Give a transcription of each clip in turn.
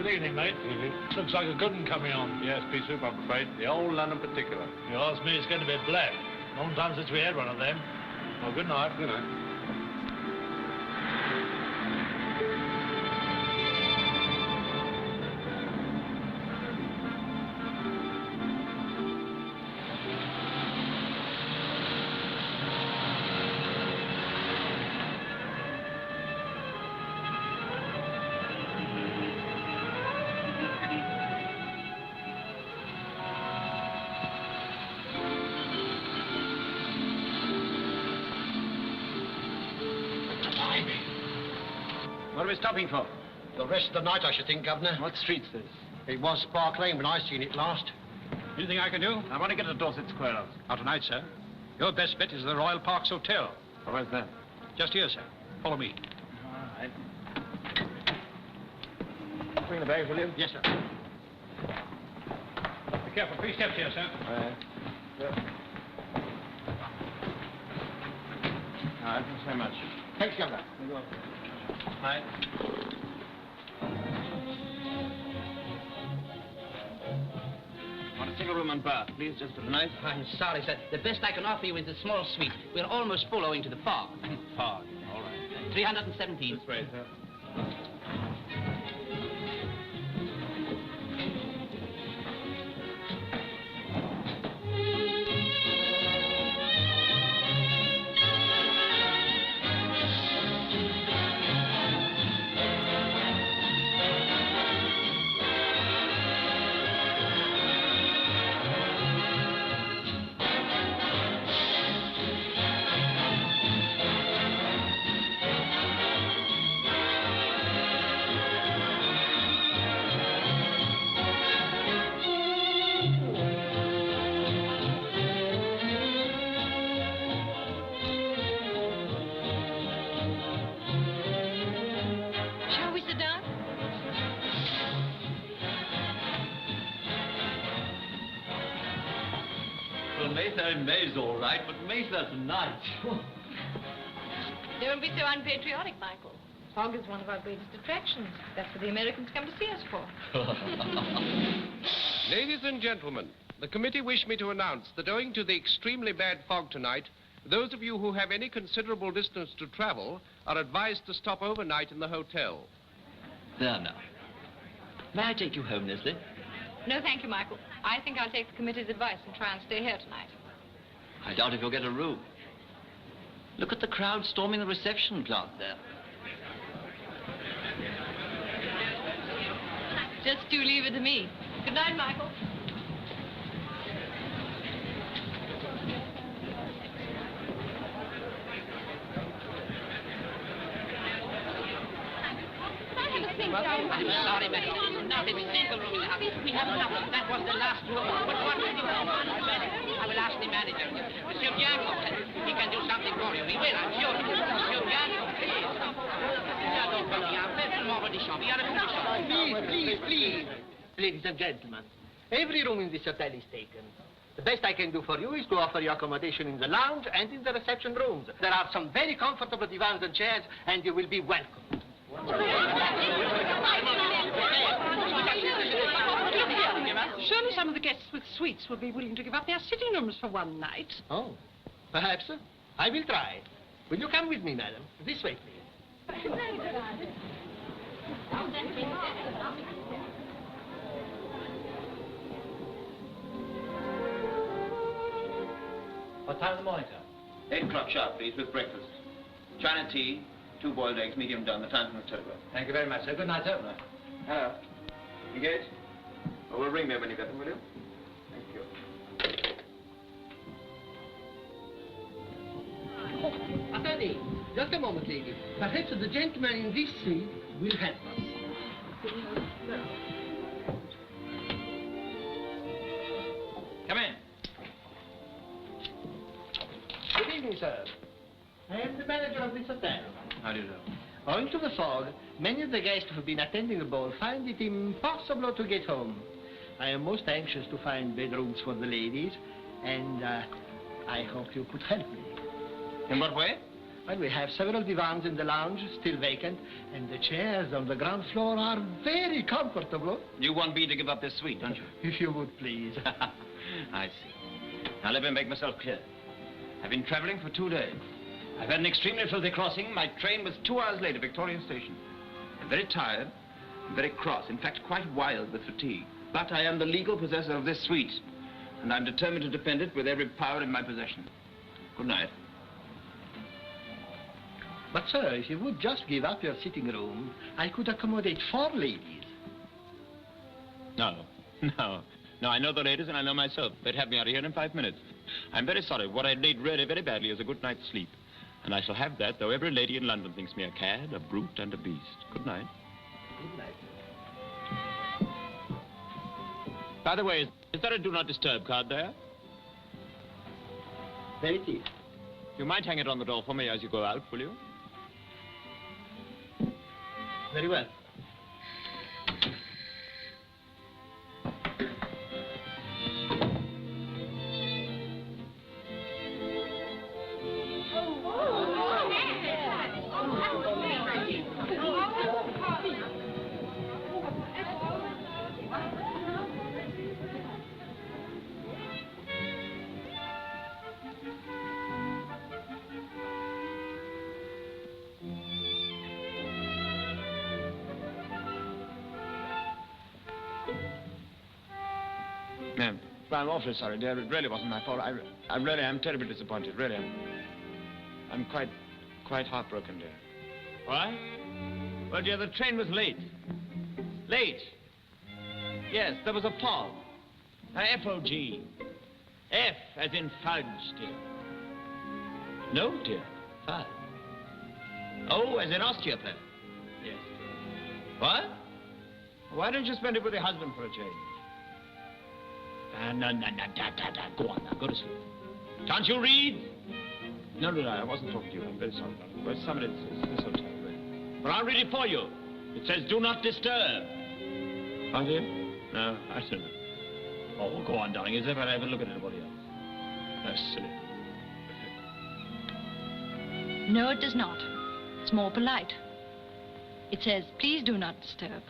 evening, mate. Evening. Looks like a good one coming on. Yes, pea soup, I'm afraid. The old London particular. You ask me, it's going to be black. Long time since we had one of them. Well, good night. Good night. What are we stopping for? The rest of the night, I should think, Governor. What street's this? It was Park Lane when I seen it last. Anything I can do? I want to get to Dorset Square. Not tonight, sir. Your best bet is the Royal Parks Hotel. Where's that? Just here, sir. Follow me. All right. Bring the bags, will you? Yes, sir. Be careful. 3 steps here, sir. All right. Yep. All right, thanks very much. Thanks, Governor. Right. Want a single room and bath, please, just for tonight? I'm sorry, sir. The best I can offer you is a small suite. We're almost full owing to the fog. Fog. All right. 317. This way, sir. Shall we sit down? Well, Mayfair in May's all right, but Mayfair tonight. Don't be so unpatriotic, Michael. Fog is one of our greatest attractions. That's what the Americans come to see us for. Ladies and gentlemen, the committee wish me to announce that owing to the extremely bad fog tonight, those of you who have any considerable distance to travel are advised to stop overnight in the hotel. There now. May I take you home, Leslie? No, thank you, Michael. I think I'll take the committee's advice and try and stay here tonight. I doubt if you'll get a room. Look at the crowd storming the reception plant there. Just do leave it to me. Good night, Michael. I'm sorry, madam. Not a single room in the house. We have nothing. That was the last room. But what will you do? I will ask the manager. Monsieur Bianco, he can do something for you. He will, I'm sure. Monsieur Bianco, please. Please. Ladies and gentlemen, every room in this hotel is taken. The best I can do for you is to offer you accommodation in the lounge and in the reception rooms. There are some very comfortable divans and chairs, and you will be welcome. Surely some of the guests with suites will be willing to give up their sitting rooms for one night. Oh, perhaps. I will try. Will you come with me, madam? This way, please. What time in the morning, sir? 8 o'clock sharp, please, with breakfast. China tea, 2 boiled eggs, medium done. The time from the telegraph. Thank you very much, sir. Good night, sir. Hello. Engaged? Oh, we'll ring me when you get them, will you? Thank you. Attendez, just a moment, lady. Perhaps the gentleman in this suite will help us. Come in. Good evening, sir. I am the manager of this hotel. How do you do? Owing to the fog, many of the guests who have been attending the ball find it impossible to get home. I am most anxious to find bedrooms for the ladies, and I hope you could help me. In what way? Well, we have several divans in the lounge, still vacant, and the chairs on the ground floor are very comfortable. You want me to give up this suite, don't you? If you would, please. I see. Now, let me make myself clear. I've been traveling for 2 days. I've had an extremely filthy crossing. My train was 2 hours late at Victoria Station. I'm very tired, and very cross, in fact, quite wild with fatigue. But I am the legal possessor of this suite, and I'm determined to defend it with every power in my possession. Good night. But, sir, if you would just give up your sitting room, I could accommodate 4 ladies. No. No, I know the ladies and I know myself. They'd have me out of here in 5 minutes. I'm very sorry. What I need really very badly is a good night's sleep. And I shall have that, though every lady in London thinks me a cad, a brute, and a beast. Good night. Good night. By the way, is there a do not disturb card there? There it is. You might hang it on the door for me as you go out, will you? Very well. Ma'am, I'm awfully sorry, dear. It really wasn't my fault. I really am terribly disappointed, really. I'm quite heartbroken, dear. What? Well, dear, the train was late. Late? Yes, there was a fog. F-O-G. F as in fudge, dear. No, dear. Fudge. O as in osteopath. Yes. What? Why don't you spend it with your husband for a change? No. Go on now, go to sleep. Can't you read? No, I wasn't talking to you. I'm very sorry about it. Well, somebody at this hotel. But I'll read it for you. It says, do not disturb. Oh, dear? No, I don't know. Oh, well, go on, darling, as if I'd ever look at anybody else. That's silly. No, it does not. It's more polite. It says, please do not disturb.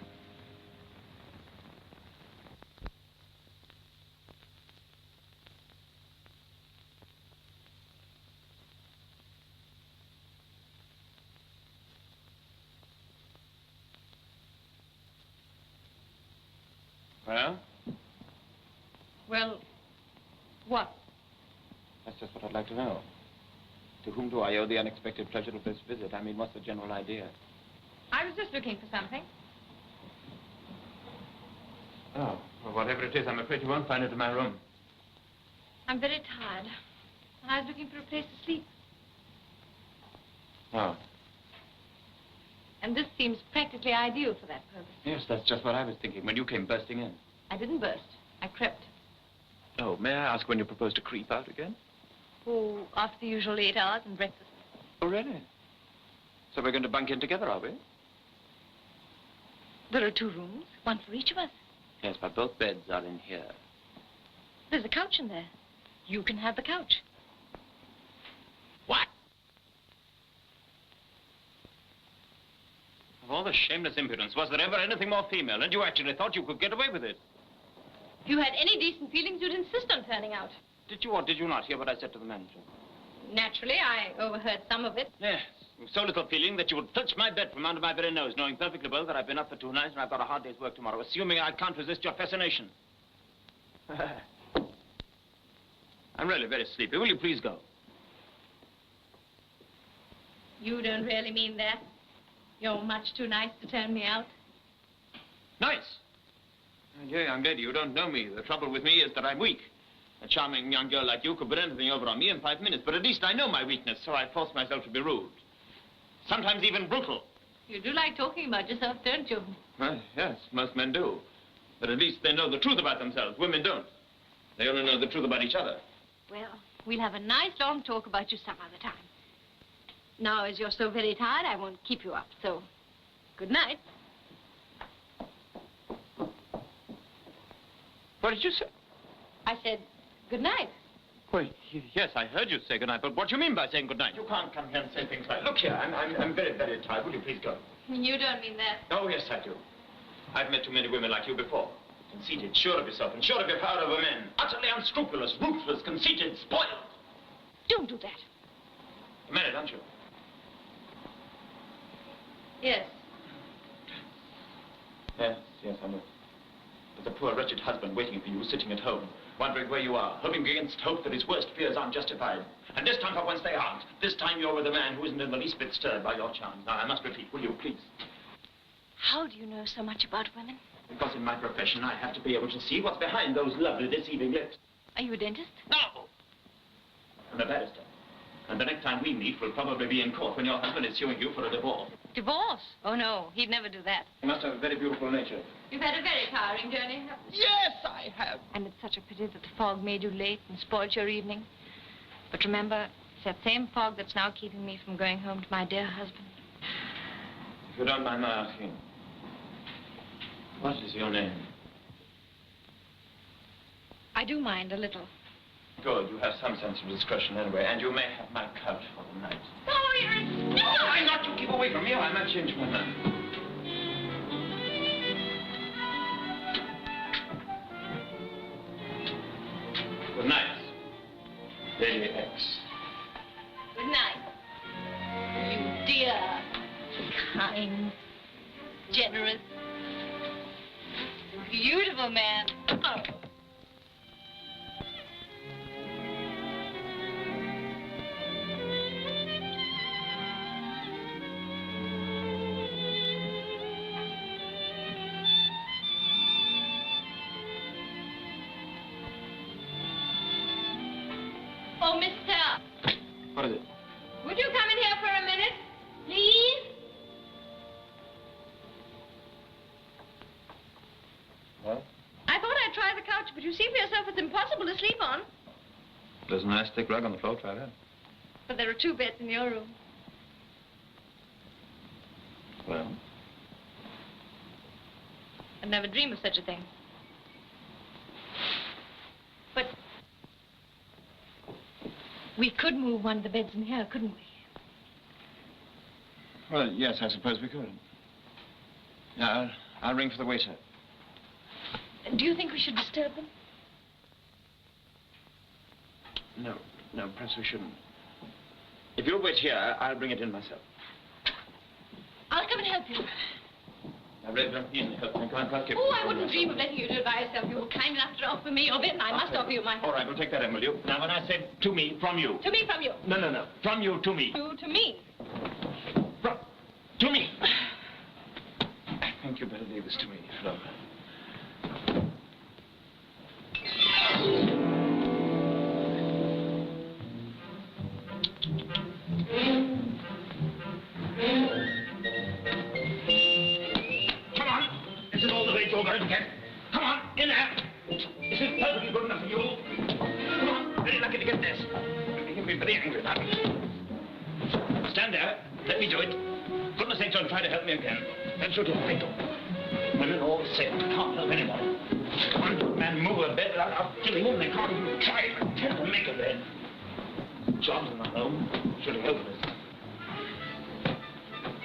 Well? Well, what? That's just what I'd like to know. To whom do I owe the unexpected pleasure of this visit? I mean, what's the general idea? I was just looking for something. Oh, well, whatever it is, I'm afraid you won't find it in my room. I'm very tired. And I was looking for a place to sleep. Oh. And this seems practically ideal for that purpose. Yes, that's just what I was thinking when you came bursting in. I didn't burst. I crept. Oh, may I ask when you propose to creep out again? Oh, after the usual 8 hours and breakfast. Oh, really? So we're going to bunk in together, are we? There are 2 rooms, one for each of us. Yes, but both beds are in here. There's a couch in there. You can have the couch. What? Of all the shameless impudence, was there ever anything more female? And you actually thought you could get away with it? If you had any decent feelings, you'd insist on turning out. Did you or did you not hear what I said to the manager? Naturally, I overheard some of it. Yes. With so little feeling that you would filch my bed from under my very nose, knowing perfectly well that I've been up for 2 nights and I've got a hard day's work tomorrow, assuming I can't resist your fascination. I'm really very sleepy. Will you please go? You don't really mean that. You're much too nice to turn me out. Nice? My dear young lady, you don't know me. The trouble with me is that I'm weak. A charming young girl like you could put anything over on me in 5 minutes, but at least I know my weakness, so I force myself to be rude. Sometimes even brutal. You do like talking about yourself, don't you? Well, yes, most men do. But at least they know the truth about themselves. Women don't. They only know the truth about each other. Well, we'll have a nice long talk about you some other time. Now, as you're so very tired, I won't keep you up, so good night. What did you say? I said good night. Well, yes, I heard you say goodnight, but what do you mean by saying goodnight? You can't come here and say things like, look here, I'm very, very tired. Will you please go? You don't mean that. Oh, yes, I do. I've met too many women like you before. Conceited, sure of yourself, and sure of your power over men. Utterly unscrupulous, ruthless, conceited, spoiled. Don't do that. You meant it, aren't you? Yes. Yes, I know. But the poor, wretched husband waiting for you, sitting at home, wondering where you are, hoping against hope that his worst fears aren't justified. And this time, for once, they aren't. This time, you're with a man who isn't in the least bit stirred by your charms. Now, I must repeat, will you, please? How do you know so much about women? Because in my profession, I have to be able to see what's behind those lovely, deceiving lips. Are you a dentist? No! I'm a barrister. And the next time we meet, we'll probably be in court when your husband is suing you for a divorce. Divorce? Oh, no. He'd never do that. He must have a very beautiful nature. You've had a very tiring journey, haven't you? Yes, I have. And it's such a pity that the fog made you late and spoiled your evening. But remember, it's that same fog that's now keeping me from going home to my dear husband. If you don't mind my asking, what is your name? I do mind a little. Good, you have some sense of discretion anyway, and you may have my couch for the night. Oh, you're a star! Oh, why not? You keep away from me, or I might change my mind. Good night, Lady X. Good night. You dear, kind, generous, beautiful man. Oh. Oh, mister. What is it? Would you come in here for a minute, please? What? I thought I'd try the couch, but you see for yourself it's impossible to sleep on. There's a nice thick rug on the floor, try that. But there are 2 beds in your room. Well? I'd never dream of such a thing. But we could move one of the beds in here, couldn't we? Well, yes, I suppose we could. Now, I'll ring for the waiter. Do you think we should disturb them? No, perhaps we shouldn't. If you'll wait here, I'll bring it in myself. I'll come and help you. I really don't need any help. I can't keep... Oh, I wouldn't dream of letting you do it by yourself. You were kind enough to offer me your bed, and I must offer you my help. All right, we'll take that in, will you? Now, when I say to me, from you. To me, from you. No. From you, to me. To me. To me. I think you better leave this to me, Flo. Come on. This is all the way you're going to get. Come on, in there. This is perfectly good enough for you. Come on. Very lucky to get this. You'll be very angry about it. Stand there. Let me do it. Goodness sakes, don't try to help me again. That's what you're fatal. Women all the same. Can't help anyone. One man move a bed without killing him. They can't even try to pretend to make a bed. Jobs in the home. Should have helped us.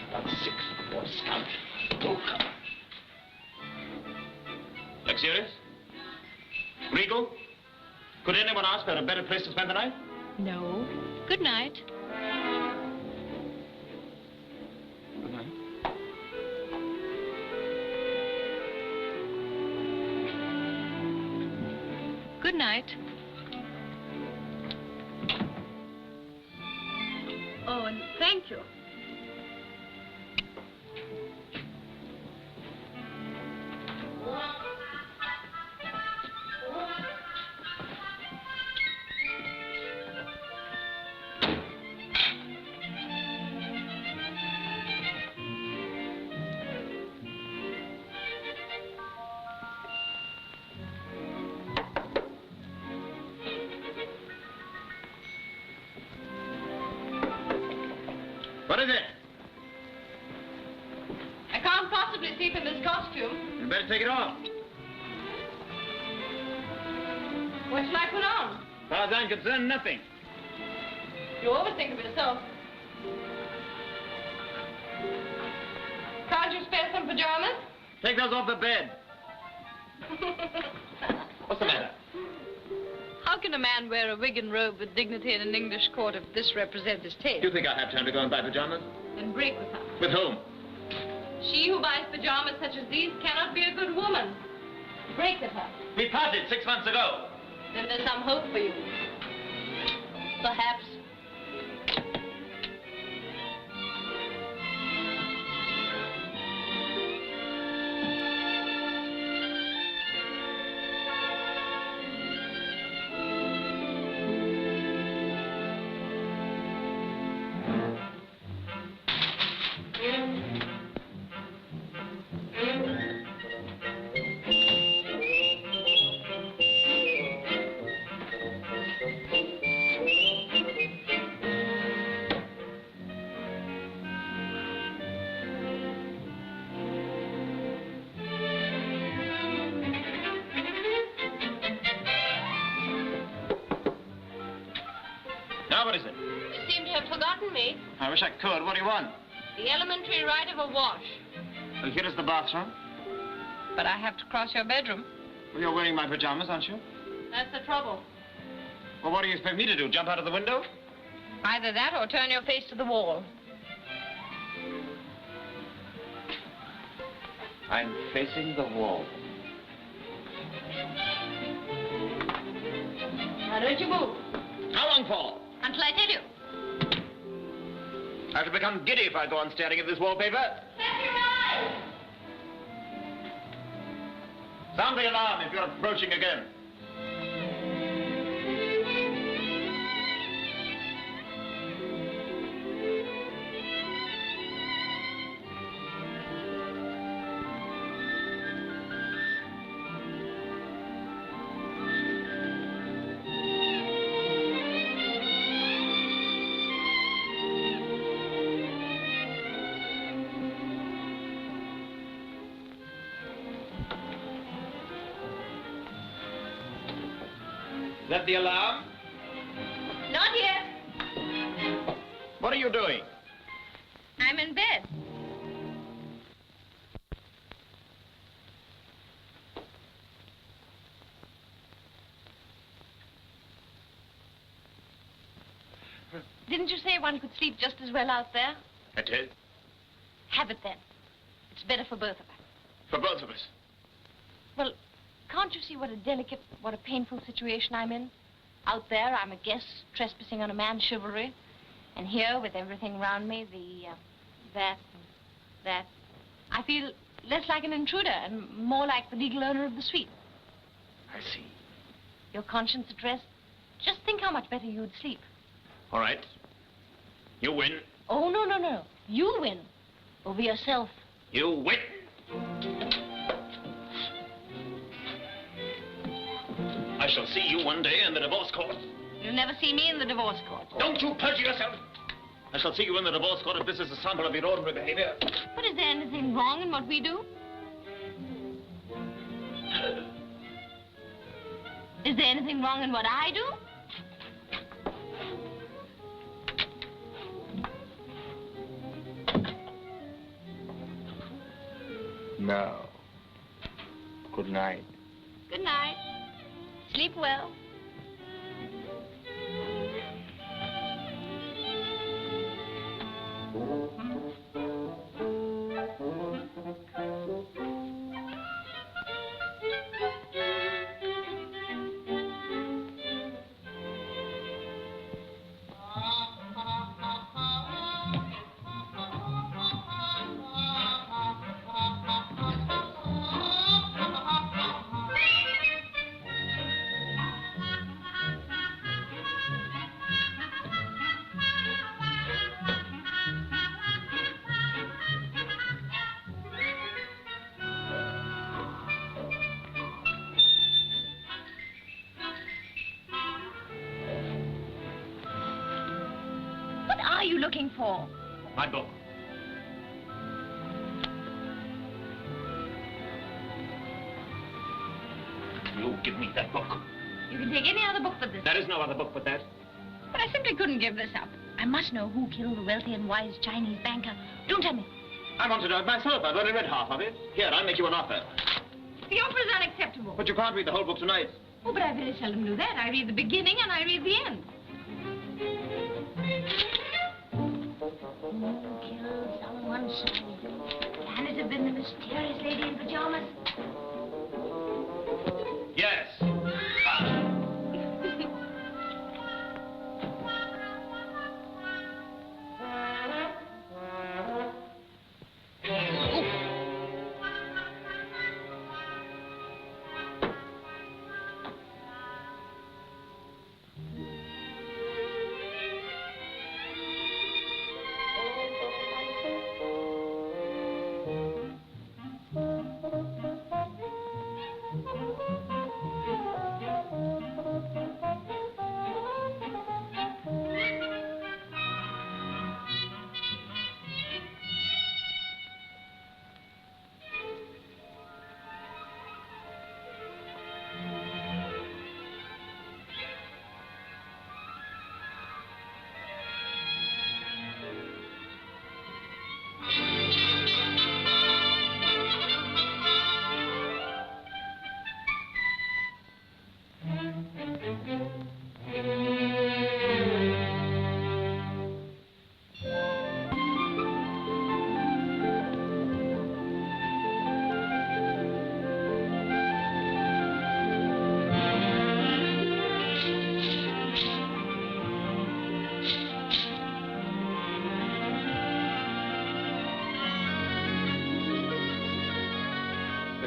About 6, Boy Scout. Oh, come on. Luxurious? Regal? Could anyone ask for a better place to spend the night? No. Good night. Good night. Good night. Oh, and thank you. What is it? I can't possibly sleep in this costume. You better take it off. What shall I put on? far as I'm concerned, nothing. You always think of yourself. Can't you spare some pajamas? Take those off the bed. What's the matter? How can a man wear a wig and robe with dignity in an English court if this represents his taste? Do you think I have time to go and buy pajamas? Then break with her. With whom? She who buys pajamas such as these cannot be a good woman. Break with her. We parted 6 months ago. Then there's some hope for you. Perhaps. Now, what is it? You seem to have forgotten me. I wish I could. What do you want? The elementary right of a wash. Well, here is the bathroom. But I have to cross your bedroom. Well, you're wearing my pajamas, aren't you? That's the trouble. Well, what do you expect me to do? Jump out of the window? Either that or turn your face to the wall. I'm facing the wall. Now don't you move. How long for? Until I tell you. I shall become giddy if I go on staring at this wallpaper. Set your eyes! Sound the alarm if you're approaching again. Is that the alarm? Not yet. What are you doing? I'm in bed. Didn't you say one could sleep just as well out there? I did. Have it then. It's better for both of us. For both of us. Well, can't you see what a delicate, what a painful situation I'm in? Out there, I'm a guest trespassing on a man's chivalry. And here, with everything around me, that. I feel less like an intruder and more like the legal owner of the suite. I see. Your conscience at rest. Just think how much better you'd sleep. All right. You win. Oh, no. You win. Over yourself. You win. I shall see you one day in the divorce court. You'll never see me in the divorce court. Don't you perjure yourself. I shall see you in the divorce court if this is a sample of your ordinary behavior. But is there anything wrong in what we do? Is there anything wrong in what I do? No. Good night. Good night. Sleep well. What are you looking for? My book. You give me that book. You can take any other book but this. There is no other book but that. But I simply couldn't give this up. I must know who killed the wealthy and wise Chinese banker. Don't tell me. I want to know it myself. I've only read half of it. Here, I'll make you an offer. The offer is unacceptable. But you can't read the whole book tonight. Oh, but I very seldom do that. I read the beginning and I read the end. Who killed Solomon Snow? Can it have been the mysterious lady in pajamas? Yes.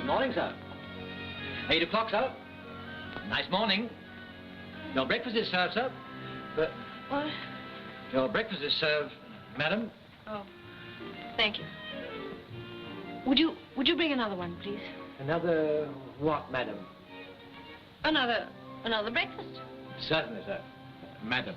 Morning, sir. 8 o'clock, sir. Nice morning. Your breakfast is served, sir. What? Your breakfast is served, madam. Oh, thank you. Would you bring another one, please? Another what, madam? Another breakfast. Certainly, sir. Madam.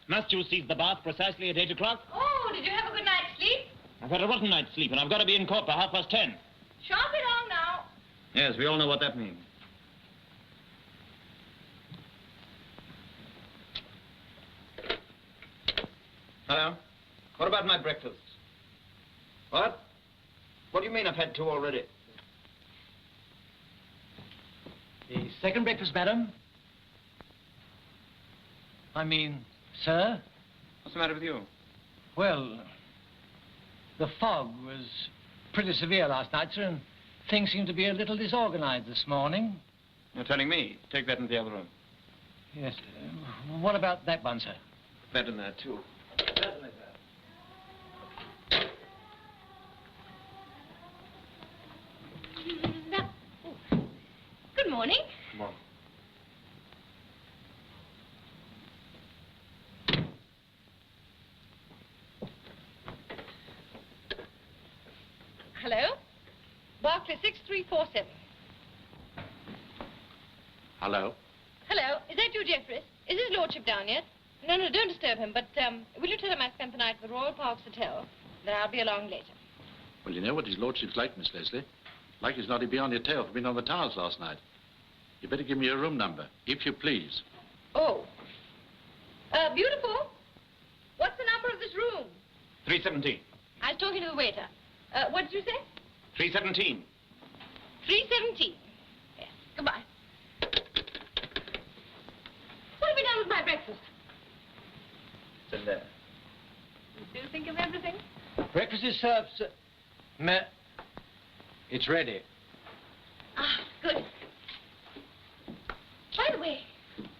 Must you seize the bath precisely at 8 o'clock? Oh, did you have a good night's sleep? I've had a rotten night's sleep, and I've got to be in court by 10:30. Shan't be long now. Yes, we all know what that means. Hello? What about my breakfast? What? What do you mean I've had 2 already? The second breakfast, madam. I mean, sir? What's the matter with you? Well, the fog was pretty severe last night, sir, and things seem to be a little disorganized this morning. You're telling me. Take that into the other room. Yes. What about that one, sir? That in there, too. Certainly, sir. Good morning. Come on. Hello? Barclay 6347. Hello? Hello, is that you, Jeffries? Is his lordship down yet? No, don't disturb him, but will you tell him I spent the night at the Royal Parks Hotel, that I'll be along later? Well, you know what his lordship's like, Miss Leslie. Like he's naughty beyond your tail for being on the towers last night. You better give me your room number, if you please. Oh. Beautiful. What's the number of this room? 317. I was talking to the waiter. What did you say? 317. 317. Yes. Goodbye. What have you done with my breakfast? It's in there. You still think of everything? Breakfast is served, sir. It's ready. Ah, good. By the way,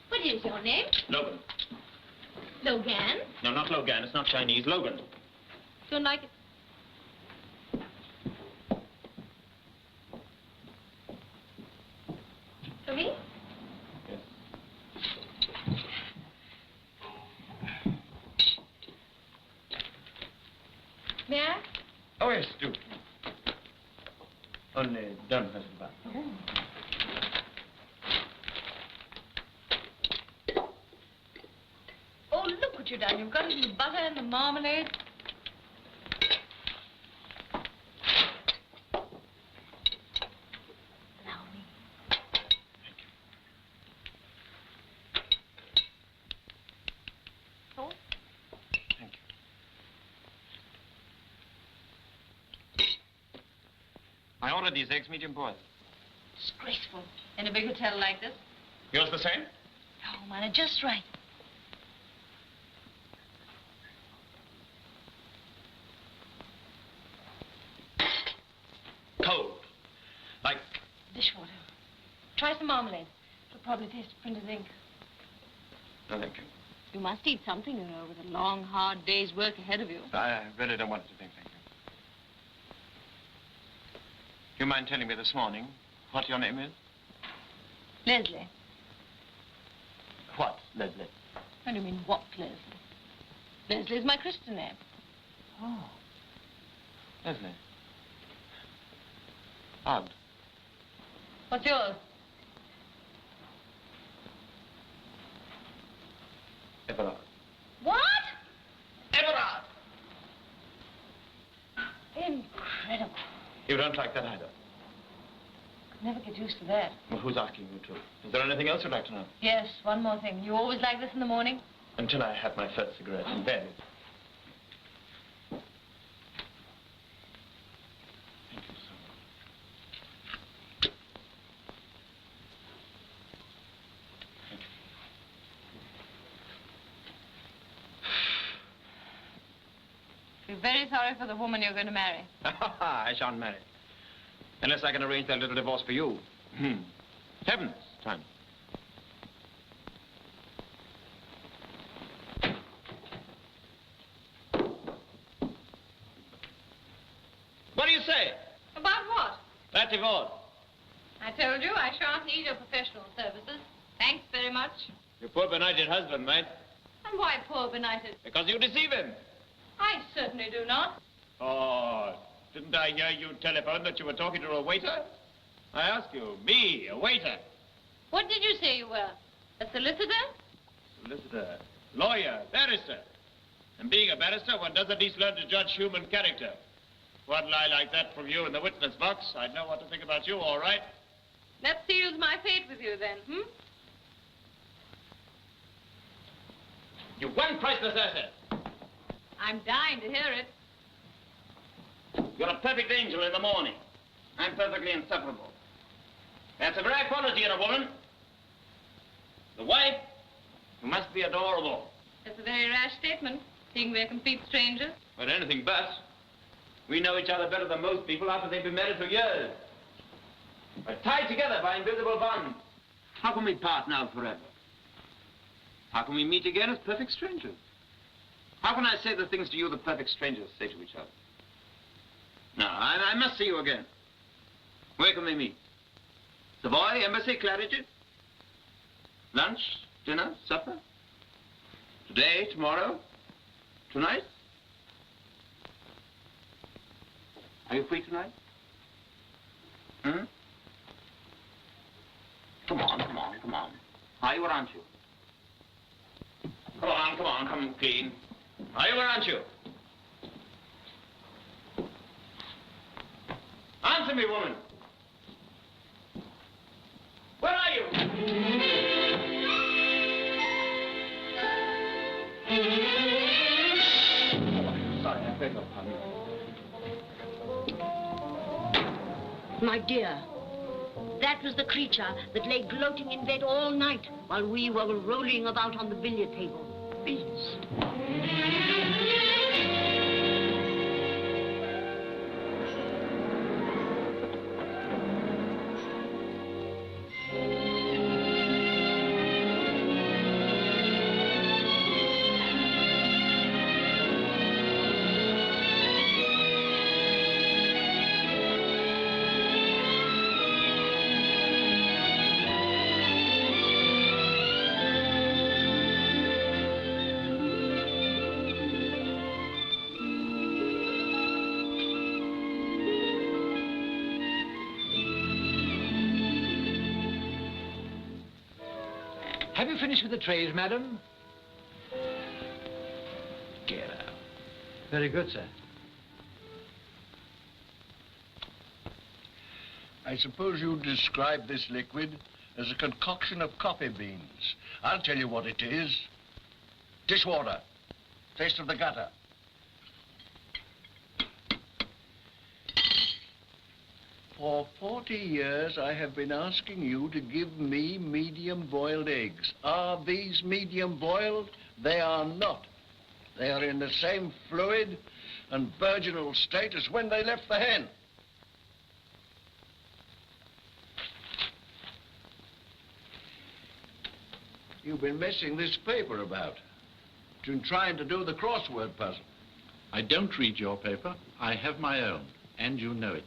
what is your name? Logan. Logan? No, not Logan. It's not Chinese. Logan. Don't like it. For me? Yes. May I? Oh, yes, do. Only don't mess about. Oh, look what you've done. You've got it in the butter and the marmalade. Allow me. Oh? Thank you. I ordered these eggs medium boiled. Disgraceful. In a big hotel like this? Yours the same? No, mine are just right. Cold. Like... Dishwater. Try some marmalade. It'll probably taste of printer's ink. No, thank you. You must eat something, you know, with a long, hard day's work ahead of you. I really don't want to think, thank you. You mind telling me this morning what your name is? Leslie. What, Leslie? What do you mean, what, Leslie? Leslie is my Christian name. Oh. Leslie. Odd. What's yours? Everard. What? Everard! Incredible. You don't like that either? Could never get used to that. Well, who's asking you to? Is there anything else you'd like to know? Yes, one more thing. You always like this in the morning? Until I have my first cigarette in bed. Thank you so much. Thank you. Feel very sorry for the woman you're going to marry. I shan't marry. Unless I can arrange that little divorce for you. Heavens, time. What do you say? About what? That divorce. I told you I shan't need your professional services. Thanks very much. Your poor benighted husband, mate. And why poor benighted? Because you deceive him. I certainly do not. Oh, didn't I hear you telephone that you were talking to a waiter? I ask you, me, a waiter. What did you say you were? A solicitor? Solicitor, lawyer, barrister. And being a barrister, one does at least learn to judge human character. One lie like that from you in the witness box, I'd know what to think about you, all right? That seals my fate with you then, You one priceless asset. I'm dying to hear it. You're a perfect angel in the morning. I'm perfectly insufferable. That's a rare quality in a woman. The wife, you must be adorable. That's a very rash statement, seeing we're complete strangers. But anything but. We know each other better than most people after they've been married for years. We're tied together by invisible bonds. How can we part now forever? How can we meet again as perfect strangers? How can I say the things to you that perfect strangers say to each other? No, I must see you again. Where can we meet? Savoy, Embassy, Claridge's? Lunch, dinner, supper? Today, tomorrow, tonight? Are you free tonight? Come on, come on, come on. Are you or aren't you? Come on, come on, come clean. Are you or aren't you? Answer me, woman. better, honey. My dear, that was the creature that lay gloating in bed all night while we were rolling about on the billiard table. Beast. Have you finished with the trays, madam? Get out. Very good, sir. I suppose you describe this liquid as a concoction of coffee beans. I'll tell you what it is. Dishwater. Taste of the gutter. For 40 years, I have been asking you to give me medium-boiled eggs. Are these medium-boiled? They are not. They are in the same fluid and virginal state as when they left the hen. You've been messing this paper about. Been trying to do the crossword puzzle. I don't read your paper. I have my own, and you know it.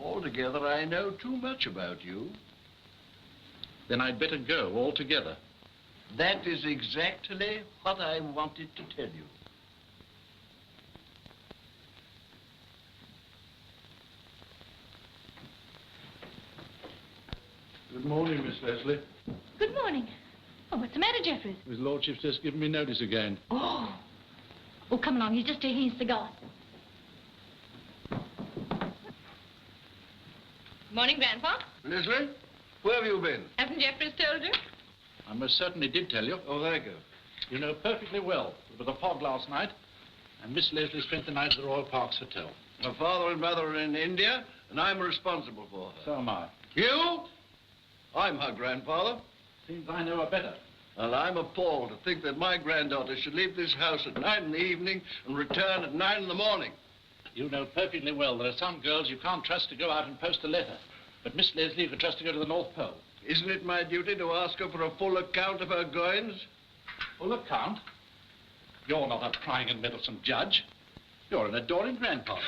Altogether, I know too much about you. Then I'd better go altogether. That is exactly what I wanted to tell you. Good morning, Miss Leslie. Good morning. Oh, what's the matter, Jeffries? His lordship's just given me notice again. Oh. Oh, come along. He's just taking his cigar. Morning, Grandpa. Leslie, where have you been? Hasn't Jeffries told you? I most certainly did tell you. Oh, thank you. You know perfectly well. There was a fog last night, and Miss Leslie spent the night at the Royal Parks Hotel. My father and mother are in India, and I'm responsible for her. So am I. You? I'm her grandfather. Seems I know her better. And I'm appalled to think that my granddaughter should leave this house at 9 in the evening and return at 9 in the morning. You know perfectly well there are some girls you can't trust to go out and post a letter. But Miss Leslie you can trust to go to the North Pole. Isn't it my duty to ask her for a full account of her goings? Full account? You're not a prying and meddlesome judge. You're an adoring grandfather.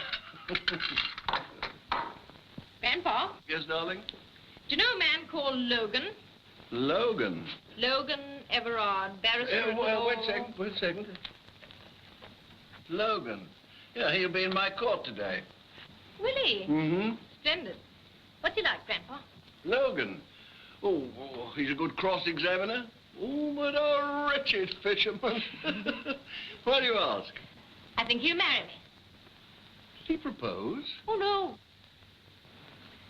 Grandpa, Yes, darling? do you know a man called Logan? Logan. Logan Everard, barrister at law. Wait a second. Logan. Yeah, he'll be in my court today. Will he? Mm-hmm. Splendid. What's he like, Grandpa? Logan. Oh, he's a good cross-examiner. Oh, but a wretched fisherman. Why do you ask? I think he'll marry me. Did he propose? Oh, no.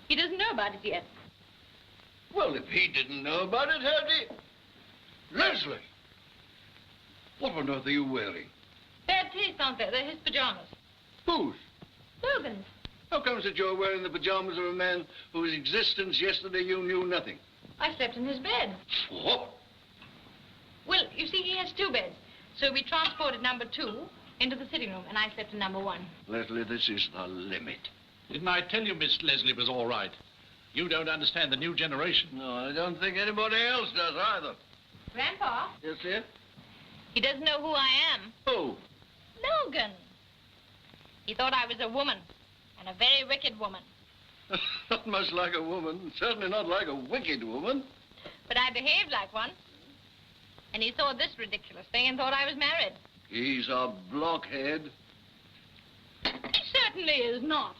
He doesn't know about it yet. Well, if he didn't know about it, how'd he... Leslie! What on earth are you wearing? Bad taste, aren't they? They're his pajamas. Whose? Logan's. How comes that you're wearing the pajamas of a man whose existence yesterday you knew nothing? I slept in his bed. What? Well, you see, he has 2 beds. So we transported number 2 into the sitting room, and I slept in number 1. Leslie, this is the limit. Didn't I tell you Miss Leslie was all right? You don't understand the new generation. No, I don't think anybody else does either. Grandpa, Yes, dear? he doesn't know who I am. Who? Logan. He thought I was a woman, and a very wicked woman. Not much like a woman. Certainly not like a wicked woman. But I behaved like one. And he saw this ridiculous thing and thought I was married. He's a blockhead. He certainly is not.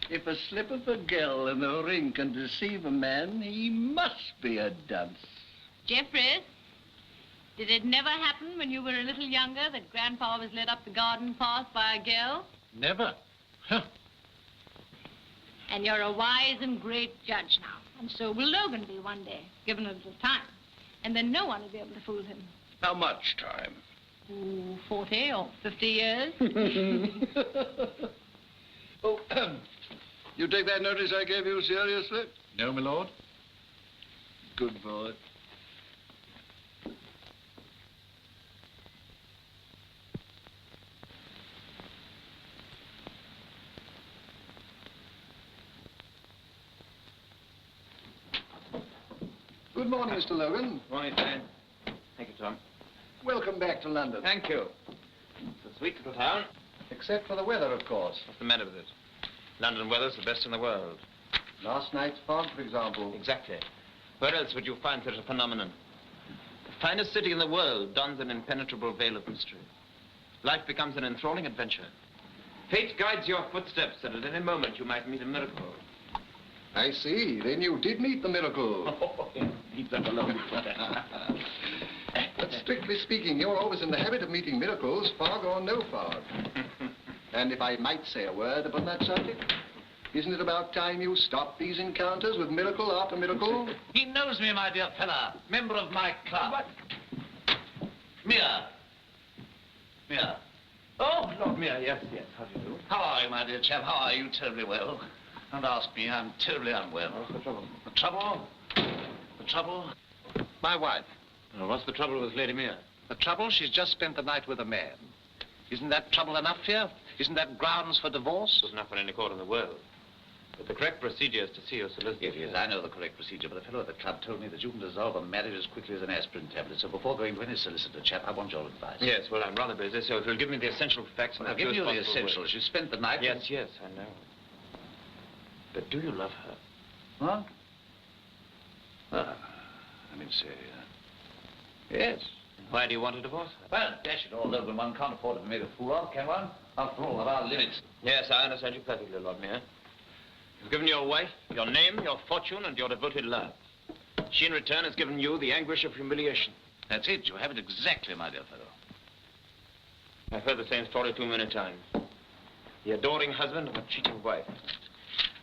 If a slip of a girl in the ring can deceive a man, he must be a dunce. Jeffries, did it never happen when you were a little younger that Grandpa was led up the garden path by a girl? Never. Huh. And you're a wise and great judge now. And so will Logan be one day, given a little time. And then no one will be able to fool him. How much time? Ooh, 40 or 50 years. Oh, you take that notice I gave you seriously? No, my lord. Good boy. Good morning, Mr. Logan. Morning, Stan. Thank you, Tom. Welcome back to London. Thank you. It's a sweet little town. Except for the weather, of course. What's the matter with it? London weather's the best in the world. Last night's fog, for example. Exactly. Where else would you find such a phenomenon? The finest city in the world dons an impenetrable veil of mystery. Life becomes an enthralling adventure. Fate guides your footsteps, and at any moment you might meet a miracle. I see. Then you did meet the miracle. Leave that alone. But strictly speaking, you're always in the habit of meeting miracles, fog or no fog. And if I might say a word upon that subject, isn't it about time you stopped these encounters with miracle after miracle? He knows me, my dear fella. Member of my club. What? Mia. Mia. Oh, Lord Mayor, yes, yes. How do you do? How are you, my dear chap? How are you? Terribly well. Don't ask me. I'm terribly unwell. What's the trouble? The trouble? The trouble? My wife. Well, what's the trouble with Lady Mia? The trouble? She's just spent the night with a man. Isn't that trouble enough here? Isn't that grounds for divorce? It's enough in any court in the world. But the correct procedure is to see your solicitor. Yes, I know the correct procedure, but the fellow at the club told me that you can dissolve a marriage as quickly as an aspirin tablet. So before going to any solicitor, chap, I want your advice. Yes, well, I'm rather busy, so if you'll give me the essential facts... Well, I'll give you the essentials. You spent the night... Yes, yes, I know. But do you love her? What? Well, let me see. Yes. Why do you want to divorce her? Well, dash it all, Logan, one can't afford to be made a fool of, can one? After all, there are limits. Yes, I understand you perfectly, Lord Mayor. You've given your wife your name, your fortune, and your devoted love. She, in return, has given you the anguish of humiliation. That's it. You have it exactly, my dear fellow. I've heard the same story too many times. The adoring husband of a cheating wife.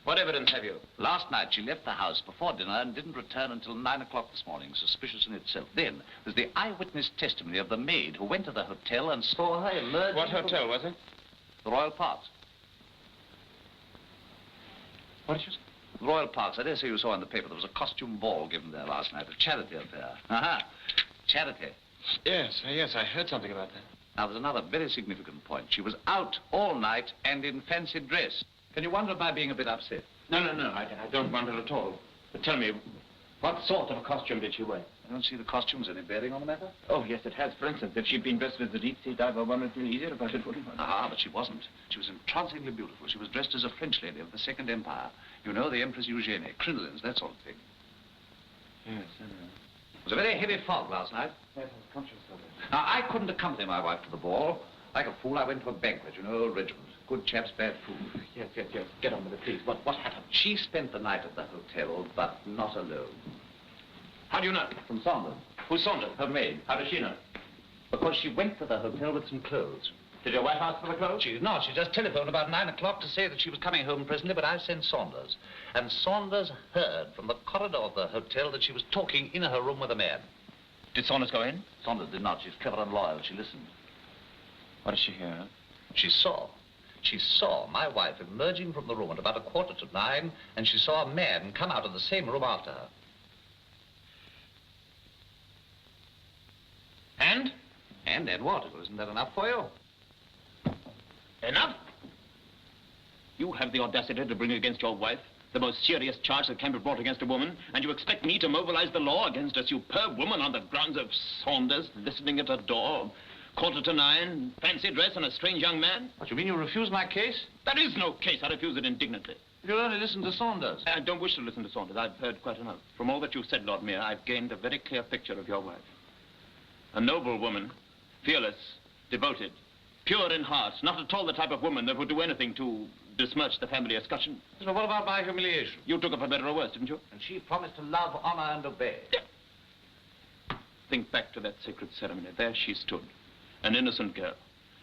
What evidence have you? Last night, she left the house before dinner and didn't return until 9 o'clock this morning. Suspicious in itself. Then, there's the eyewitness testimony of the maid who went to the hotel and saw her emerge... What hotel was it? The Royal Parks. What did you say? The Royal Parks. I dare say you saw in the paper there was a costume ball given there last night, a charity affair. Aha. Charity. Yes, I heard something about that. Now, there's another very significant point. She was out all night and in fancy dress. Can you wonder at my being a bit upset? No, I don't wonder at all. But tell me, what sort of a costume did she wear? I don't see the costume's any bearing on the matter. Oh, yes, it has. For instance, if she'd been dressed as a deep-sea diver, one would feel easier about it, wouldn't one? Ah, but she wasn't. She was entrancingly beautiful. She was dressed as a French lady of the Second Empire. You know, the Empress Eugenie, crinolines, that sort of thing. Yes, I know. It was a very heavy fog last night. Yes, I was conscious of it. Now, I couldn't accompany my wife to the ball. Like a fool, I went to a banquet, you know, old regiment. Good chaps, bad food. Yes. Get on with it, please. What happened? She spent the night at the hotel, but not alone. How do you know? From Saunders. Who's Saunders? Her maid. How does she know? Because she went to the hotel with some clothes. Did your wife ask for the clothes? She just telephoned about 9 o'clock to say that she was coming home presently, but I sent Saunders. And Saunders heard from the corridor of the hotel that she was talking in her room with a man. Did Saunders go in? Saunders did not. She's clever and loyal. She listened. What did she hear? She saw my wife emerging from the room at about 9:15, and she saw a man come out of the same room after her. And? And what? Isn't that enough for you? Enough? You have the audacity to bring against your wife the most serious charge that can be brought against a woman, and you expect me to mobilize the law against a superb woman on the grounds of Saunders listening at her door, 9:15, fancy dress, and a strange young man? What, you mean you refuse my case? There is no case. I refuse it indignantly. You'll only listen to Saunders. I don't wish to listen to Saunders. I've heard quite enough. From all that you've said, Lord Mayor, I've gained a very clear picture of your wife. A noble woman, fearless, devoted, pure in heart, not at all the type of woman that would do anything to besmirch the family escutcheon. So what about my humiliation? You took her for better or worse, didn't you? And she promised to love, honor, and obey. Yeah. Think back to that sacred ceremony. There she stood, an innocent girl,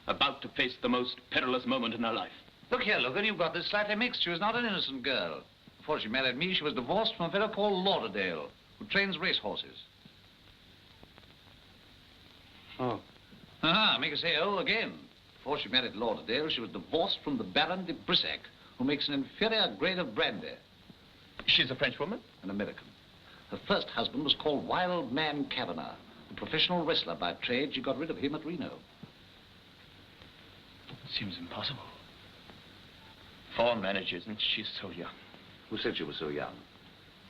about to face the most perilous moment in her life. Look here, Logan, you've got this slightly mixed. She was not an innocent girl. Before she married me, she was divorced from a fellow called Lauderdale, who trains racehorses. Oh. Ah, make her say oh again. Before she married Lauderdale, she was divorced from the Baron de Brissac, who makes an inferior grade of brandy. She's a Frenchwoman? An American. Her first husband was called Wild Man Kavanagh, a professional wrestler by trade. She got rid of him at Reno. Seems impossible. Foreign managers, and she's so young. Who said she was so young?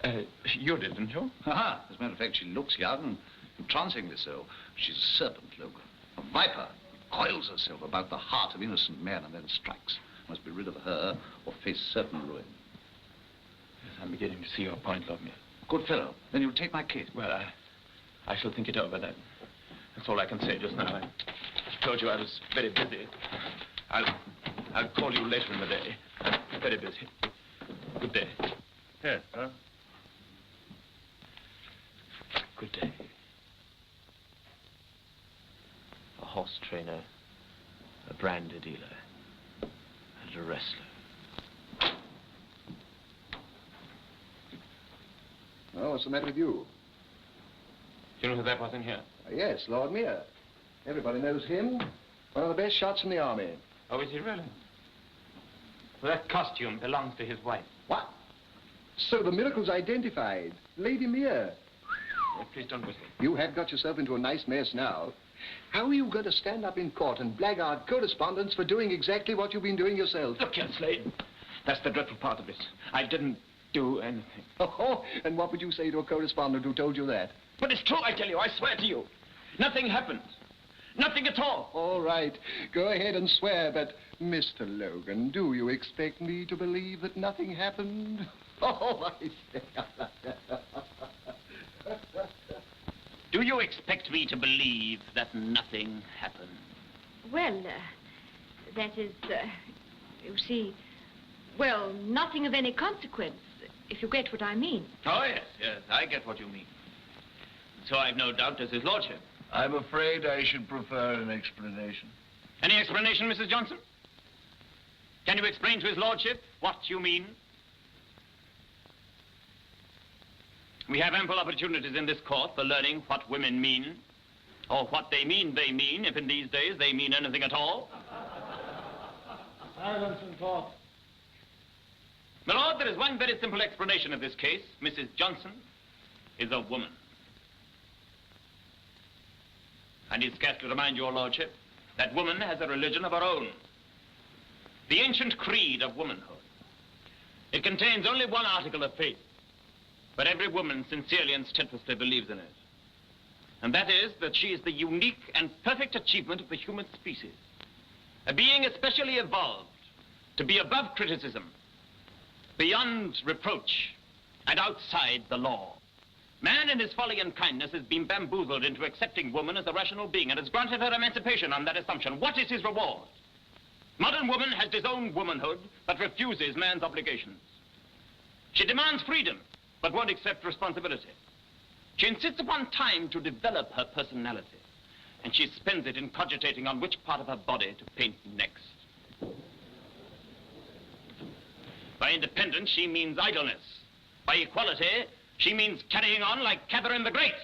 You did, didn't you? Aha. As a matter of fact, she looks young, entrancingly so. She's a serpent, Logan. A viper. Coils herself about the heart of innocent men and then strikes. Must be rid of her or face certain ruin. Yes, I'm beginning to see your point, Lodmere. Good fellow. Then you'll take my case. Well, I shall think it over. That's all I can say just now. I told you I was very busy. I'll call you later in the day. I'm very busy. Good day. Yes, sir. Good day. A horse trainer, a brandy dealer, and a wrestler. Oh, what's the matter with you? Do you know who that was in here? Yes, Lord Mayor. Everybody knows him. One of the best shots in the army. Oh, is he really? Well, that costume belongs to his wife. What? So the miracle's identified. Lady Mayor. Oh, please don't whistle. You have got yourself into a nice mess now. How are you going to stand up in court and blag our correspondents for doing exactly what you've been doing yourself? Look here, Slade. That's the dreadful part of this. I didn't do anything. Oh, and what would you say to a correspondent who told you that? But it's true, I tell you. I swear to you. Nothing happened. Nothing at all. All right. Go ahead and swear, but Mr. Logan, do you expect me to believe that nothing happened? Oh, I say. Do you expect me to believe that nothing happened? Well, that is, you see, well, nothing of any consequence, if you get what I mean. Oh, yes, I get what you mean. So I've no doubt does his lordship. I'm afraid I should prefer an explanation. Any explanation, Mrs. Johnson? Can you explain to his lordship what you mean? We have ample opportunities in this court for learning what women mean, or what they mean, if in these days they mean anything at all. Silence in court. My lord, there is one very simple explanation of this case. Mrs. Johnson is a woman. I need scarcely remind your lordship that woman has a religion of her own. The ancient creed of womanhood. It contains only one article of faith, but every woman sincerely and steadfastly believes in it. And that is that she is the unique and perfect achievement of the human species. A being especially evolved to be above criticism, beyond reproach, and outside the law. Man in his folly and kindness has been bamboozled into accepting woman as a rational being and has granted her emancipation on that assumption. What is his reward? Modern woman has disowned womanhood, but refuses man's obligations. She demands freedom, but won't accept responsibility. She insists upon time to develop her personality, and she spends it in cogitating on which part of her body to paint next. By independence, she means idleness. By equality, she means carrying on like Catherine the Great.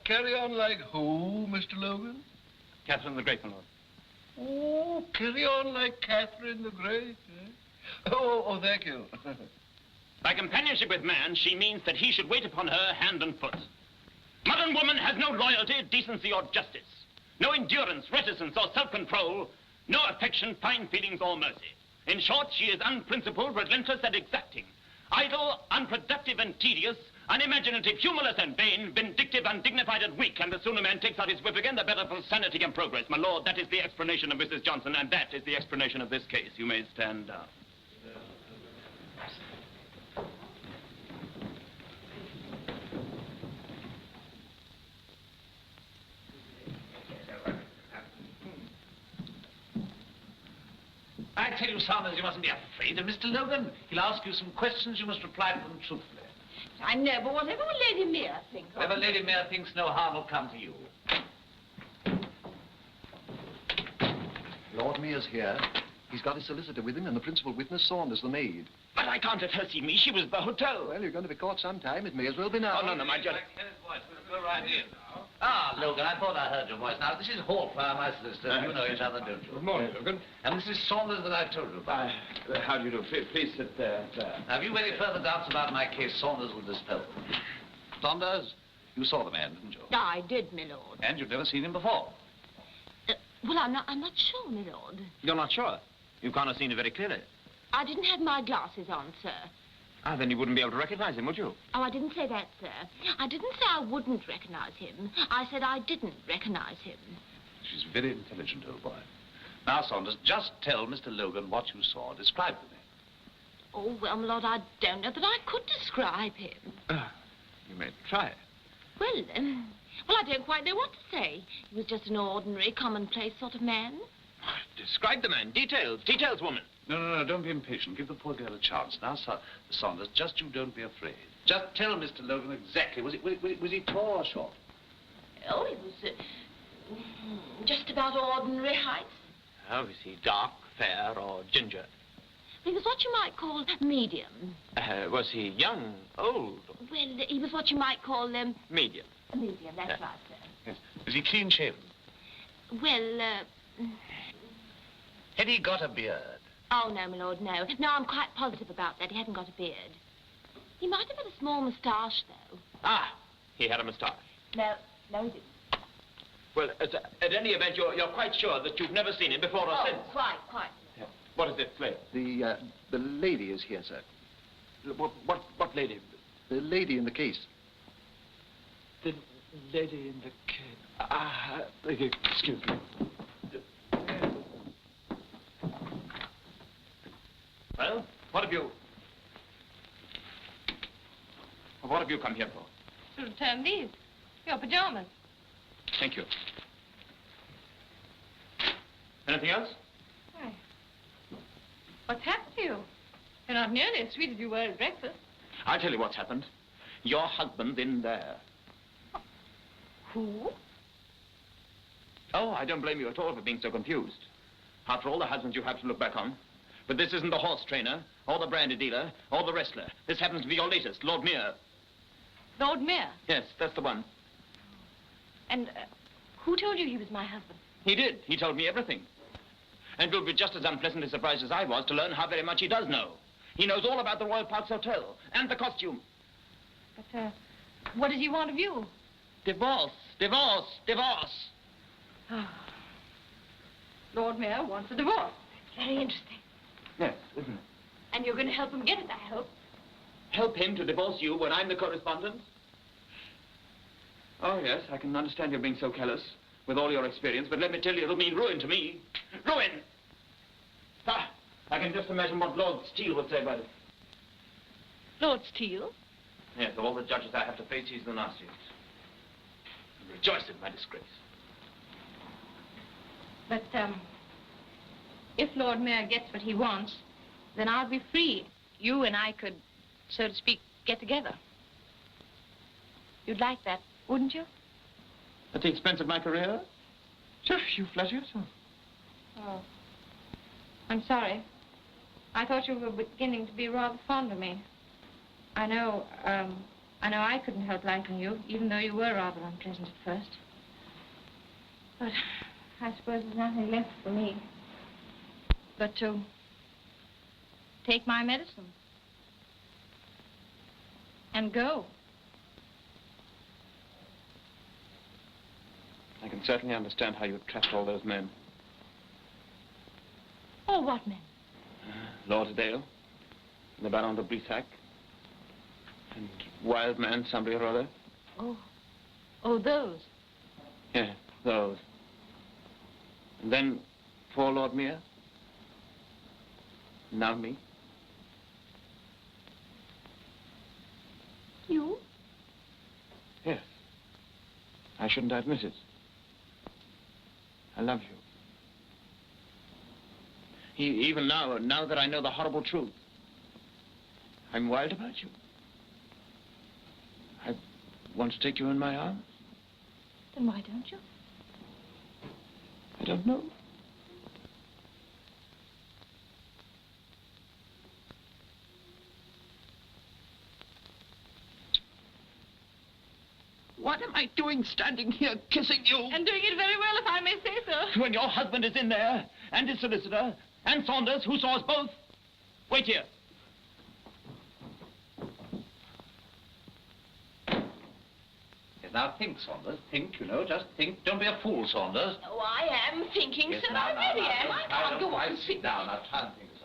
Carry on like who, Mr. Logan? Catherine the Great, my lord. Oh, carry on like Catherine the Great, eh? Oh, thank you. By companionship with man, she means that he should wait upon her hand and foot. Modern woman has no loyalty, decency, or justice. No endurance, reticence, or self-control. No affection, fine feelings, or mercy. In short, she is unprincipled, relentless, and exacting. Idle, unproductive, and tedious. Unimaginative, humorless, and vain. Vindictive, undignified, and weak. And the sooner man takes out his whip again, the better for sanity and progress. My lord, that is the explanation of Mrs. Johnson, and that is the explanation of this case. You may stand down. I tell you, Saunders, you mustn't be afraid of Mr. Logan. He'll ask you some questions. You must reply to them truthfully. I know, but whatever will Lady Mayor think of? Whatever Lady Mayor thinks, no harm will come to you. Lord Mayor's here. He's got his solicitor with him and the principal witness, Saunders, the maid. But I can't let her see me. She was at the hotel. Well, you're going to be caught sometime. It may as well be now. Oh, no, my judge. We'll go right in. Ah, Logan, I thought I heard your voice. Now, this is Hallfire, my sister. You know each other, don't you? Good morning, Logan. And this is Saunders that I told you about. How do you do? Please sit there. Have you any further doubts about my case? Saunders will dispel them. Saunders, you saw the man, didn't you? I did, my lord. And you've never seen him before. Well, I'm not sure, my lord. You're not sure? You can't have seen it very clearly. I didn't have my glasses on, sir. Ah, then you wouldn't be able to recognize him, would you? Oh, I didn't say that, sir. I didn't say I wouldn't recognize him. I said I didn't recognize him. She's very intelligent, old boy. Now, Saunders, just tell Mr. Logan what you saw. Describe to me. Oh, well, my lord, I don't know that I could describe him. You may try. Well, I don't quite know what to say. He was just an ordinary, commonplace sort of man. Describe the man. Details. Details, woman. No, don't be impatient. Give the poor girl a chance. Now, Saunders, just you don't be afraid. Just tell Mr. Logan exactly. Was he tall or short? Oh, he was just about ordinary height. Oh, is he dark, fair, or ginger? He was what you might call medium. Was he young, old? Well, he was what you might call Medium. medium. That's right, sir. Yes. Was he clean shaven? Well, Had he got a beard? oh, no, my lord, no. No, I'm quite positive about that. He hadn't got a beard. He might have had a small moustache, though. Ah, he had a moustache. No, he didn't. Well, at any event, you're quite sure that you've never seen him before or since? Quite. What is it, Slade? The lady is here, sir. What lady? The lady in the case. The lady in the case. Excuse me. Well, what have you come here for? To return these. Your pajamas. Thank you. Anything else? Why? What's happened to you? You're not nearly as sweet as you were at breakfast. I'll tell you what's happened. Your husband's in there. Who? Oh, I don't blame you at all for being so confused. After all the husbands you have to look back on. But this isn't the horse trainer, or the brandy dealer, or the wrestler. This happens to be your latest, Lord Mere. Lord Mere? Yes, that's the one. And who told you he was my husband? He did. He told me everything. And you'll be just as unpleasantly surprised as I was to learn how very much he does know. He knows all about the Royal Parks Hotel and the costume. But, what does he want of you? Divorce. Lord Mayor wants a divorce. Very interesting. Yes, isn't it? And you're going to help him get it, I hope. Help him to divorce you when I'm the correspondent? Oh, yes, I can understand your being so careless with all your experience, but let me tell you, it'll mean ruin to me. Ruin! Ah, I can just imagine what Lord Steele would say about it. Lord Steele? Yes, of all the judges I have to face, he's the nastiest. I rejoice in my disgrace. But, if Lord Mayor gets what he wants, then I'll be free. You and I could, so to speak, get together. You'd like that, wouldn't you? At the expense of my career? Sure, you flatter yourself. Oh. I'm sorry. I thought you were beginning to be rather fond of me. I know I couldn't help liking you, even though you were rather unpleasant at first. But I suppose there's nothing left for me but to take my medicine and go. I can certainly understand how you trapped all those men. Oh, what men? Lauderdale, and the Baron de Brissac, and Wildman, somebody or other. Oh, those. Yeah, those. And then poor Lord Mere. Now me. You? Yes. I shouldn't admit it. I love you. Even now that I know the horrible truth, I'm wild about you. I want to take you in my arms. Then why don't you? I don't know. What? What am I doing standing here kissing you? And doing it very well, if I may say so. When your husband is in there, and his solicitor, and Saunders, who saw us both. Wait here. Yes, now think, Saunders. Think, you know, just think. Don't be a fool, Saunders. Oh, I am thinking, Yes, sir. now, I now, really now, am. don't I try can't to go on. sit down. Now try and think of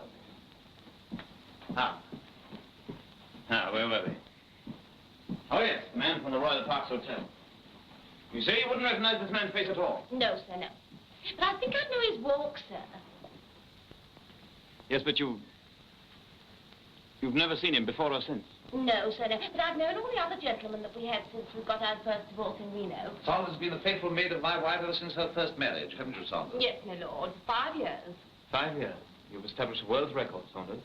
something. Now, where were we? Oh, yes, the man from the Royal Parks Hotel. You say you wouldn't recognize this man's face at all? No, sir, no. But I think I know his walk, sir. Yes, but you've never seen him before or since. No, sir, no. But I've known all the other gentlemen that we had since we got our first divorce in Reno. Saunders has been the faithful maid of my wife ever since her first marriage, haven't you, Saunders? Yes, my lord. 5 years. 5 years. You've established a world's record, Saunders.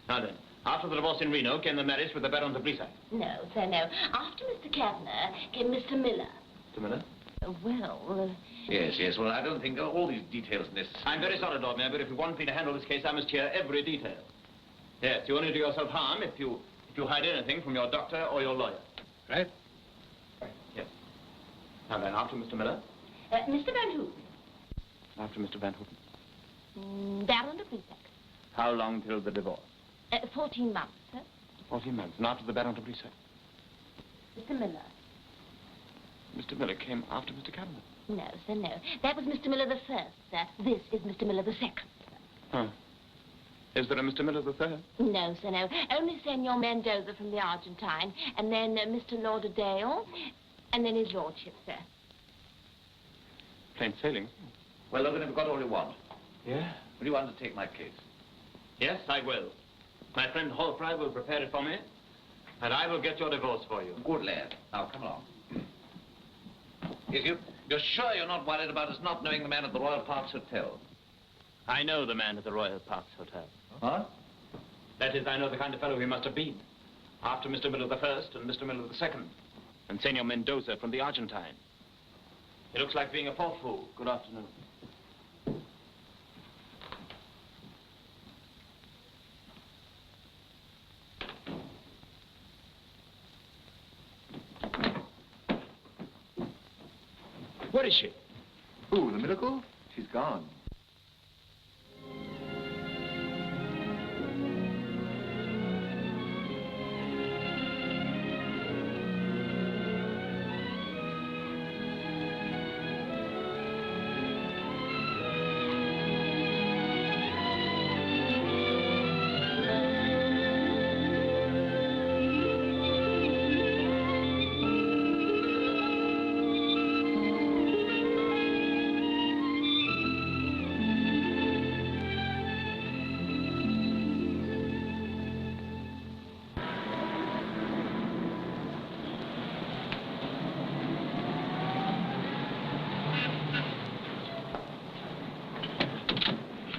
Now then, after the divorce in Reno came the marriage with the Baron de Brissac. No, sir, no. After Mr. Kavanagh came Mr. Miller. Mr. Miller? Yes, well, I don't think all these details necessary. I'm very sorry, Lord Mayor, but if you want me to handle this case, I must hear every detail. Yes, you only do yourself harm if you hide anything from your doctor or your lawyer. Right? Yes. Now then, after Mr. Miller? Mr. Van Houten. After Mr. Van Houten. Baron de Brissac. How long till the divorce? 14 months, sir. 14 months. And after the Baron de Brissac? Mr. Miller. Mr. Miller came after Mr. Kavanagh. No, sir, no. That was Mr. Miller the first, sir. This is Mr. Miller the second. Huh. Is there a Mr. Miller the third? No, sir, no. Only Senor Mendoza from the Argentine, and then Mr. Lauderdale, and then his lordship, sir. Plain sailing. Well, Logan, have you got all you want? Yeah? Will you undertake my case? Yes, I will. My friend Hallfry will prepare it for me, and I will get your divorce for you. Good lad. Now, come along. Yes, you're sure you're not worried about us not knowing the man at the Royal Parks Hotel? I know the man at the Royal Parks Hotel. Huh? That is, I know the kind of fellow he must have been. After Mr. Miller the first and Mr. Miller the second. And Senor Mendoza from the Argentine. He looks like being a fourth fool. Good afternoon. Where is she? Who, the miracle? She's gone.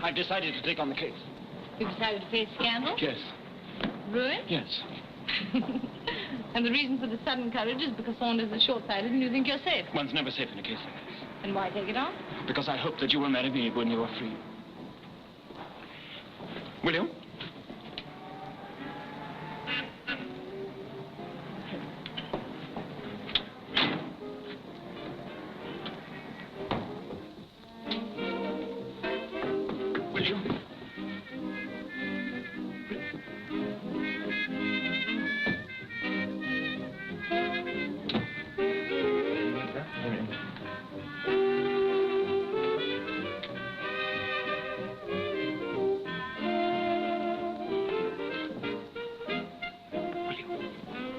I've decided to take on the case. You've decided to face scandal? Yes. Ruin? Yes. And the reason for the sudden courage is because Saunders is short-sighted and you think you're safe. One's never safe in a case like this. And why take it on? Because I hope that you will marry me when you are free. Will you? Will you?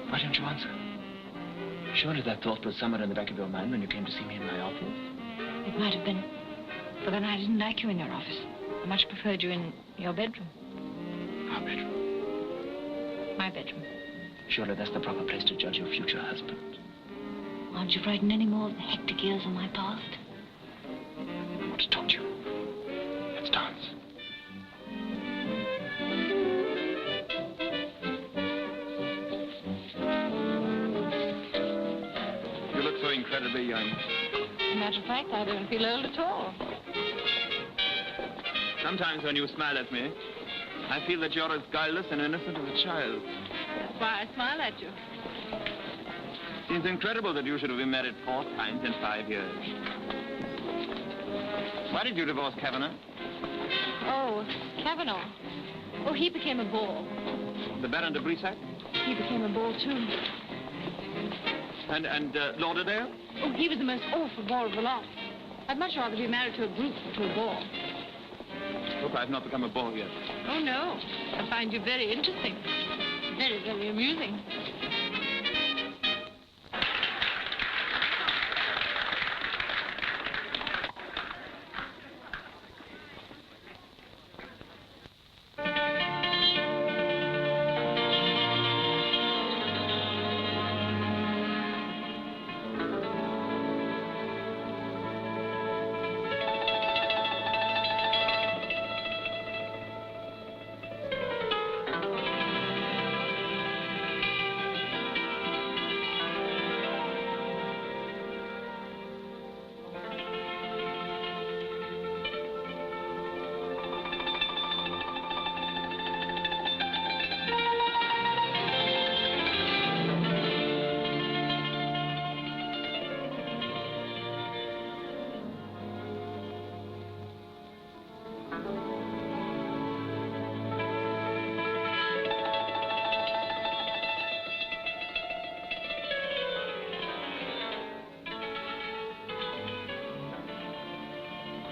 Why don't you answer? Surely that thought was somewhere in the back of your mind when you came to see me in my office. It might have been. But then I didn't like you in your office. I much preferred you in your bedroom. Our bedroom. My bedroom. Surely that's the proper place to judge your future husband. Aren't you frightened any more of the hectic years of my past? I want to talk to you. Let's dance. You look so incredibly young. As a matter of fact, I don't feel old at all. Sometimes when you smile at me, I feel that you're as guileless and innocent as a child. That's why I smile at you. Seems incredible that you should have been married 4 times in 5 years. Why did you divorce Kavanagh? Oh, Kavanaugh. Oh, he became a bore. The Baron de Brissac? He became a bore, too. And Lauderdale? Oh, he was the most awful bore of the lot. I'd much rather be married to a brute than to a bore. Hope I've not become a bore yet. Oh, no. I find you very interesting. Very, very amusing.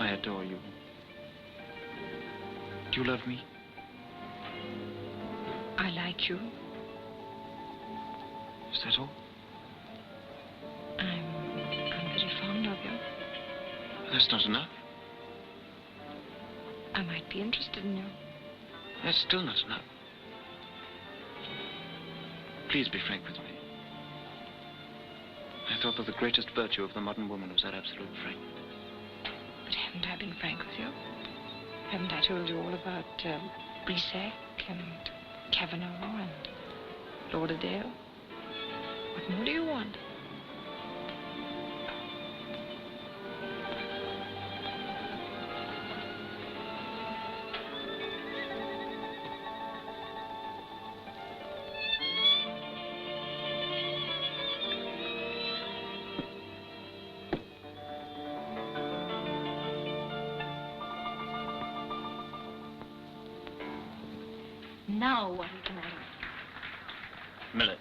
I adore you. Do you love me? I like you. Is that all? I'm very fond of you. That's not enough. I might be interested in you. That's still not enough. Please be frank with me. I thought that the greatest virtue of the modern woman was that absolute frankness. But haven't I been frank with you? Haven't I told you all about Brissac and Kavanagh and Lauderdale? What more do you want? Now, what are you going to do? Miller.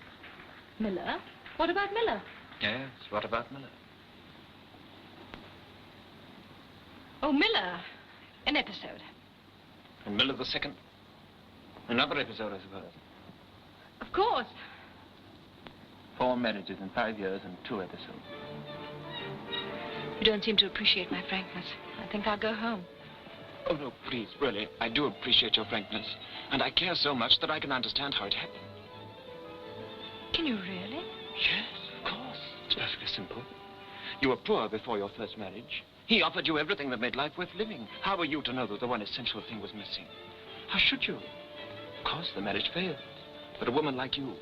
Miller? What about Miller? Yes, what about Miller? Oh, Miller. An episode. And Miller the second? Another episode, I suppose. Of course. 4 marriages in 5 years and 2 episodes. You don't seem to appreciate my frankness. I think I'll go home. Oh, no, please, really. I do appreciate your frankness. And I care so much that I can understand how it happened. Can you really? Yes, of course. It's perfectly simple. You were poor before your first marriage. He offered you everything that made life worth living. How were you to know that the one essential thing was missing? How should you? Of course, the marriage failed. But a woman like you,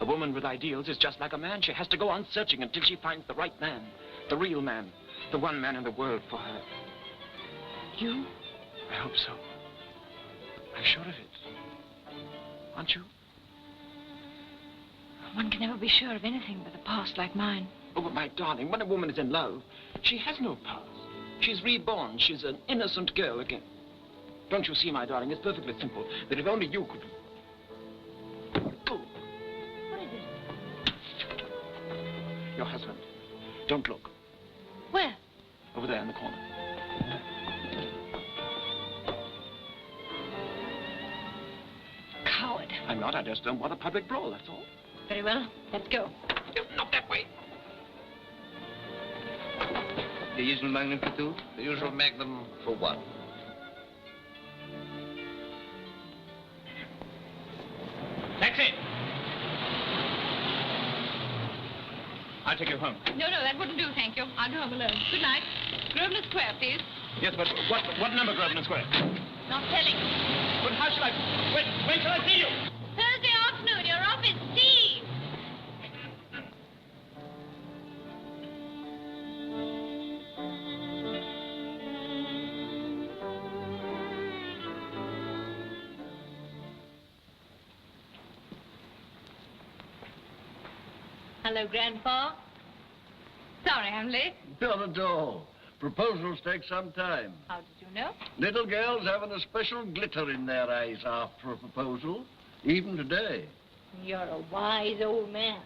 a woman with ideals, is just like a man. She has to go on searching until she finds the right man, the real man, the one man in the world for her. You? I hope so. I'm sure of it. Aren't you? One can never be sure of anything with a past like mine. Oh, but my darling, when a woman is in love, she has no past. She's reborn. She's an innocent girl again. Don't you see, my darling, it's perfectly simple, that if only you could... Go. What is it? Your husband. Don't look. Where? Over there in the corner. Coward. I'm not. I just don't want a public brawl, that's all. Very well. Let's go. Not that way. The usual magnum for 2? The usual magnum for 1. Taxi! I'll take you home. No, that wouldn't do, thank you. I'll go home alone. Good night. Grosvenor Square, please. Yes, but what number, Grosvenor Square? Not telling. But how shall I... When shall I see you? Thursday afternoon, your office, Steve. Hello, Grandpa. Sorry I'm late. Not at all. Proposals take some time. How did you know? Little girls having a special glitter in their eyes after a proposal, even today. You're a wise old man.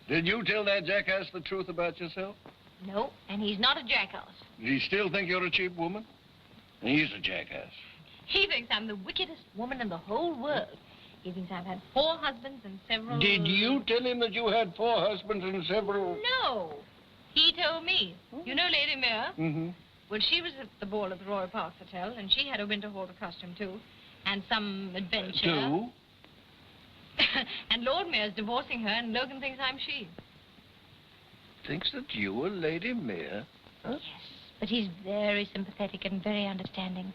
Did you tell that jackass the truth about yourself? No, and he's not a jackass. Does he still think you're a cheap woman? He's a jackass. He thinks I'm the wickedest woman in the whole world. He thinks I've had 4 husbands and several... Did you tell him that you had 4 husbands and several... No. He told me. You know Lady Mare? Mm-hmm. Well, she was at the ball at the Royal Park Hotel, and she had a winter halter costume, too. And some adventure. Two? And Lord Mayor's divorcing her, and Logan thinks I'm she. Thinks that you are Lady Mare? Huh? Yes, but he's very sympathetic and very understanding.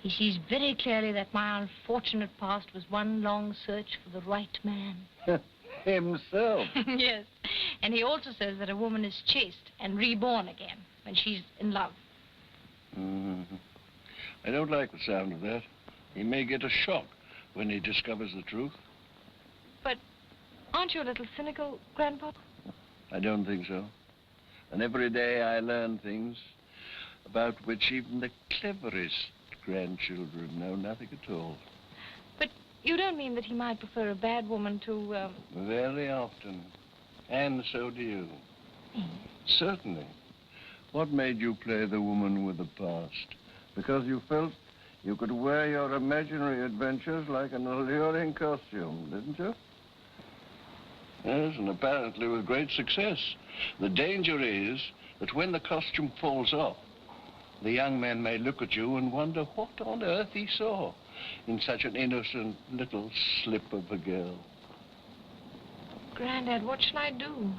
He sees very clearly that my unfortunate past was one long search for the right man. Himself? Yes. And he also says that a woman is chaste and reborn again when she's in love. Mm-hmm. I don't like the sound of that. He may get a shock when he discovers the truth. But aren't you a little cynical, Grandpa? I don't think so. And every day I learn things about which even the cleverest grandchildren know nothing at all. But you don't mean that he might prefer a bad woman to, Very often. And so do you. Certainly. What made you play the woman with the past? Because you felt you could wear your imaginary adventures like an alluring costume, didn't you? Yes, and apparently with great success. The danger is that when the costume falls off, the young man may look at you and wonder what on earth he saw in such an innocent little slip of a girl. Grandad, what shall I do?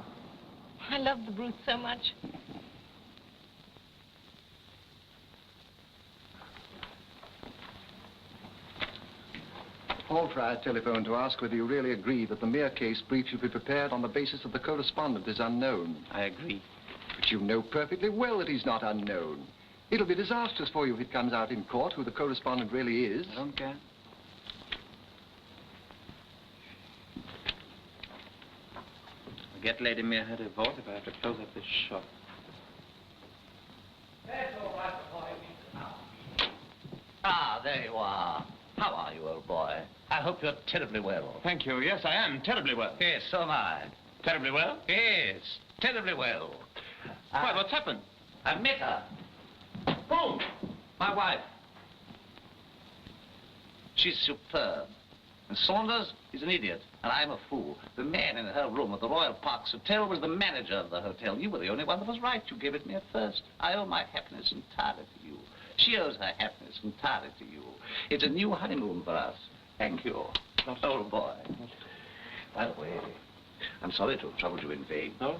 I love the brute so much. Alfred telephoned to ask whether you really agree that the Mere case brief should be prepared on the basis that the correspondent is unknown. I agree. But you know perfectly well that he's not unknown. It'll be disastrous for you if it comes out in court who the correspondent really is. I don't care. I'll get Lady Mare her divorce if I have to close up this shop. That's all right, boy. Ah, there you are. How are you, old boy? I hope you're terribly well. Thank you. Yes, I am. Terribly well. Yes, so am I. Terribly well? Yes, terribly well. Why, what's happened? I've met her. Who? My wife. She's superb. And Saunders is an idiot, and I'm a fool. The man in her room at the Royal Parks Hotel was the manager of the hotel. You were the only one that was right. You gave it me at first. I owe my happiness entirely to you. She owes her happiness entirely to you. It's a new honeymoon for us. Thank you. Old boy. By the way, I'm sorry to have troubled you in vain. No?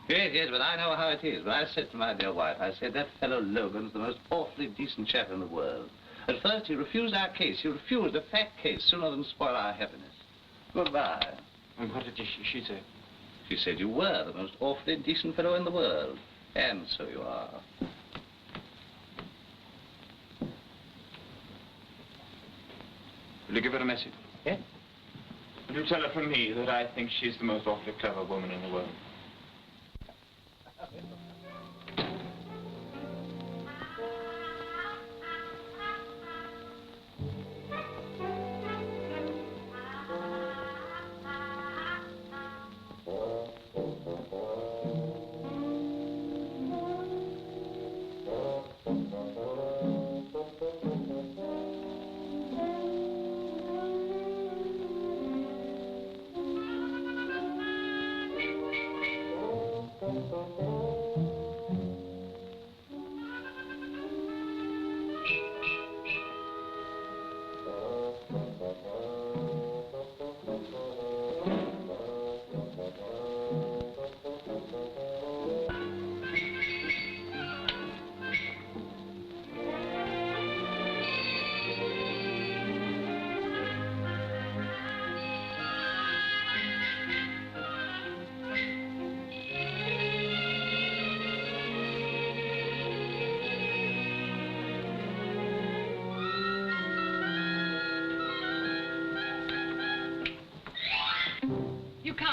Yes, but I know how it is. But I said to my dear wife, I said, that fellow Logan's the most awfully decent chap in the world. At first, he refused our case. He refused a fat case sooner than spoil our happiness. Goodbye. And what did she say? She said you were the most awfully decent fellow in the world. And so you are. Will you give her a message? Yes. Will you tell her from me that I think she's the most awfully clever woman in the world?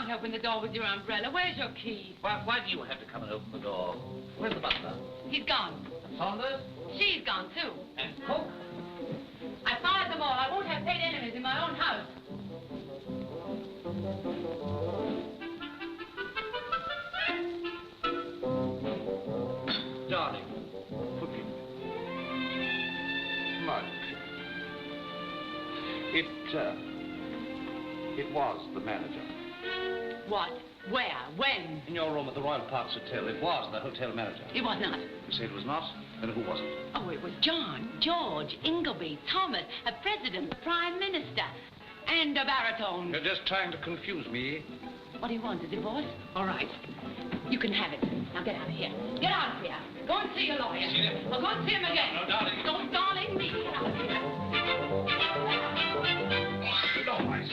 can't open the door with your umbrella. Where's your key? Why do you have to come and open the door? Where's the butler? He's gone. And Saunders? She's gone, too. And Cook? I fired them all. I won't have paid enemies in my own house. Darling, forgive me. My It was the manager. What? Where? When? In your room at the Royal Parks Hotel. It was the hotel manager. It was not. You say it was not? Then who was it? Oh, it was John, George, Ingleby, Thomas, a president, a prime minister, and a baritone. You're just trying to confuse me. What do you want, a divorce? All right. You can have it. Now get out of here. Get out of here. Go and see your lawyer. See him? Well, go and see him again. No, darling. Don't darling me. Get out of here. No, I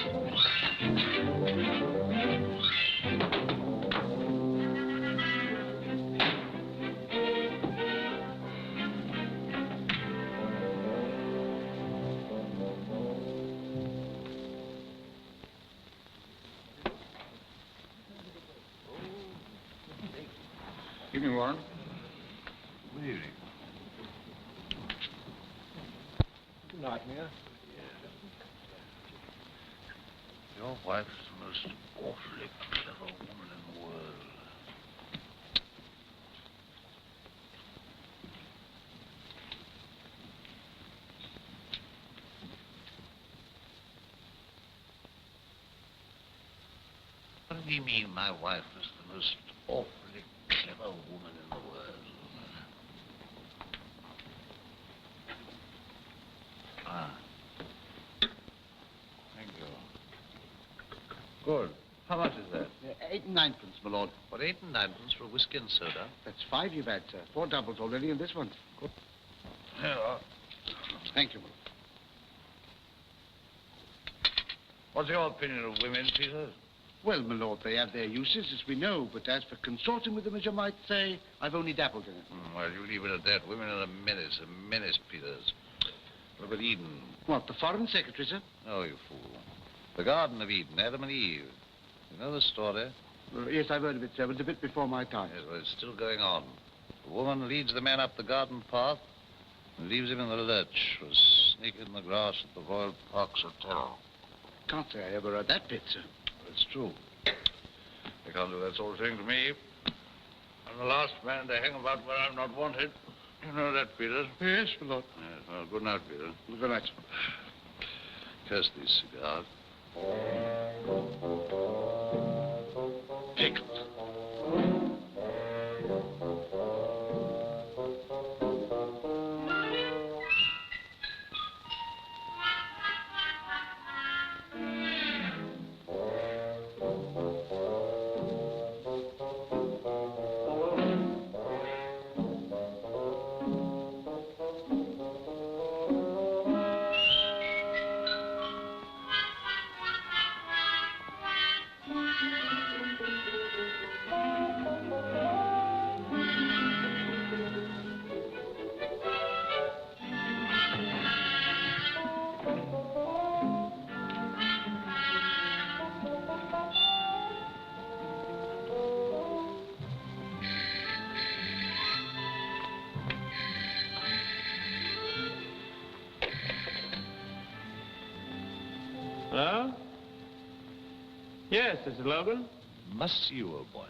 Evening, Warren. Good evening. Good night, Mia. Your wife's the most awfully clever woman in the world. What do you mean my wife is the most awfully clever woman in the world? Ah. Thank you. Good. How much is that? 8 and 9 pence, my lord. What, 8 and 9 pence for a whiskey and soda? That's 5 you've had, sir. 4 doubles already in this one. Good. Here you are. Thank you, my lord. What's your opinion of women, Peter? Well, my lord, they have their uses, as we know, but as for consorting with them, as you might say, I've only dabbled in it. Well, you leave it at that. Women are a menace, Peters. Look at Eden. What, the foreign secretary, sir? Oh, you fool. The Garden of Eden, Adam and Eve. You know the story? Yes, I've heard of it, sir, but it's a bit before my time. Yes, well, it's still going on. The woman leads the man up the garden path and leaves him in the lurch for a sneak in the grass at the Royal Parks Hotel. Can't say I ever heard that bit, sir. It's true. They can't do that sort of thing to me. I'm the last man to hang about where I'm not wanted. You know that, Peter? Yes, my lord. Yes, well, good night, Peter. Good night, sir. Curse these cigars. Pickles. Hello? Yes, Mr. Logan. Must see you, old boy.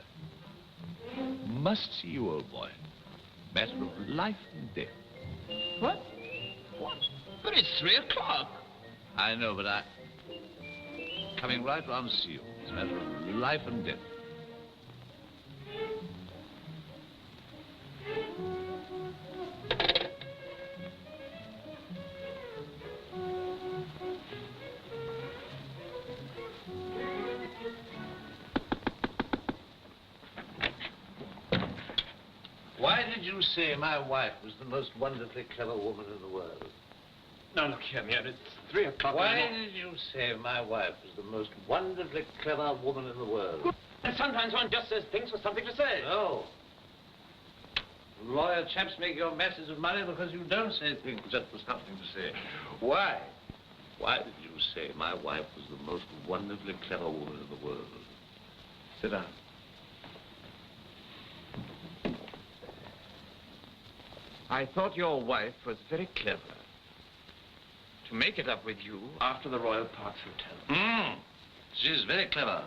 Must see you, old boy. Matter of life and death. What? What? But it's 3 o'clock. I know, but coming right round to see you. It's a matter of life and death. Why did you say my wife was the most wonderfully clever woman in the world? Now, look here, Mayor, it's 3 o'clock. Why did you say my wife was the most wonderfully clever woman in the world? And sometimes one just says things for something to say. No. Lawyer chaps make your masses of money because you don't say things just for something to say. Why? Why did you say my wife was the most wonderfully clever woman in the world? Sit down. I thought your wife was very clever to make it up with you after the Royal Parks Hotel. She's very clever.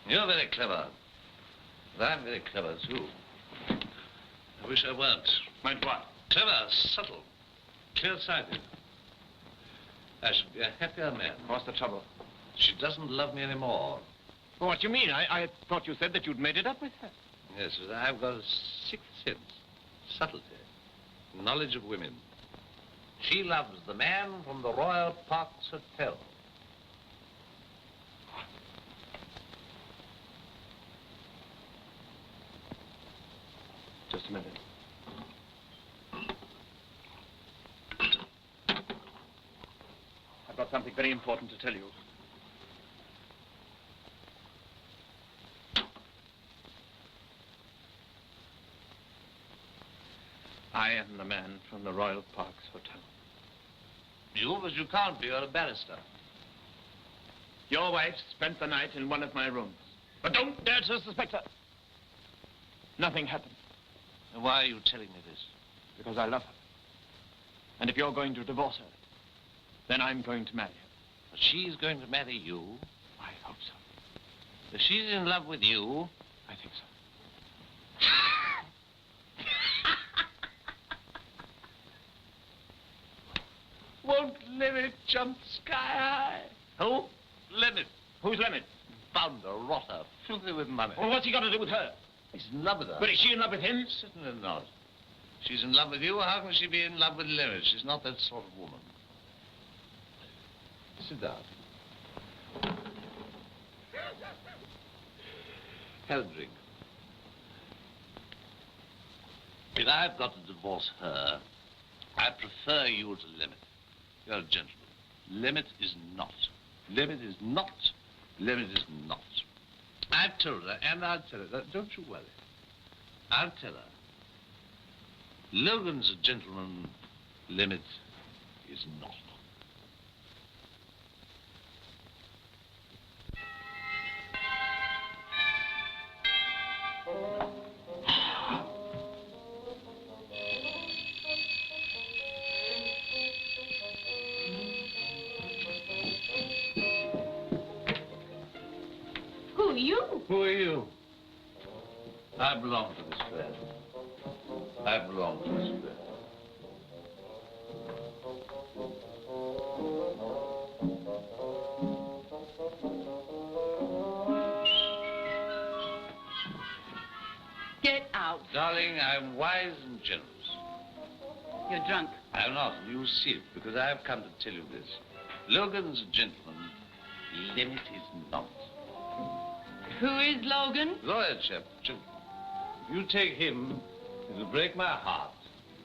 You're very clever. But I'm very clever, too. I wish I weren't. Mind what? Clever, subtle, clear-sighted. I should be a happier man. What's the trouble? She doesn't love me anymore. Well, what do you mean? I thought you said that you'd made it up with her. Yes, but I've got a sixth sense, subtlety, knowledge of women. She loves the man from the Royal Parks Hotel. Just a minute. I've got something very important to tell you. I am the man from the Royal Parks Hotel. You? But you can't be. You're a barrister. Your wife spent the night in one of my rooms. But don't dare to suspect her. Nothing happened. And why are you telling me this? Because I love her. And if you're going to divorce her, then I'm going to marry her. But she's going to marry you? I hope so. If she's in love with you? I think so. Won't Leonard jump sky high? Who? Leonard. Who's Leonard? Bounder, rotter, filthy with money. Well, what's he got to do with her? He's in love with her. But is she in love with him? Certainly not. She's in love with you. How can she be in love with Leonard? She's not that sort of woman. Sit down. Have a drink. If I've got to divorce her, I prefer you to Leonard. You're a gentleman. Leonard is not. Leonard is not. Leonard is not. I've told her, and I'll tell her. Don't you worry. I'll tell her. Logan's a gentleman. Leonard is not. Who are you? Who are you? I belong to this square. I belong to this square. Get out. Darling, I'm wise and generous. You're drunk. I'm not, and you'll see it, because I've come to tell you this. Logan's a gentleman. Leonard is not. Who is Logan? Lawyer chap. If you take him, it'll break my heart.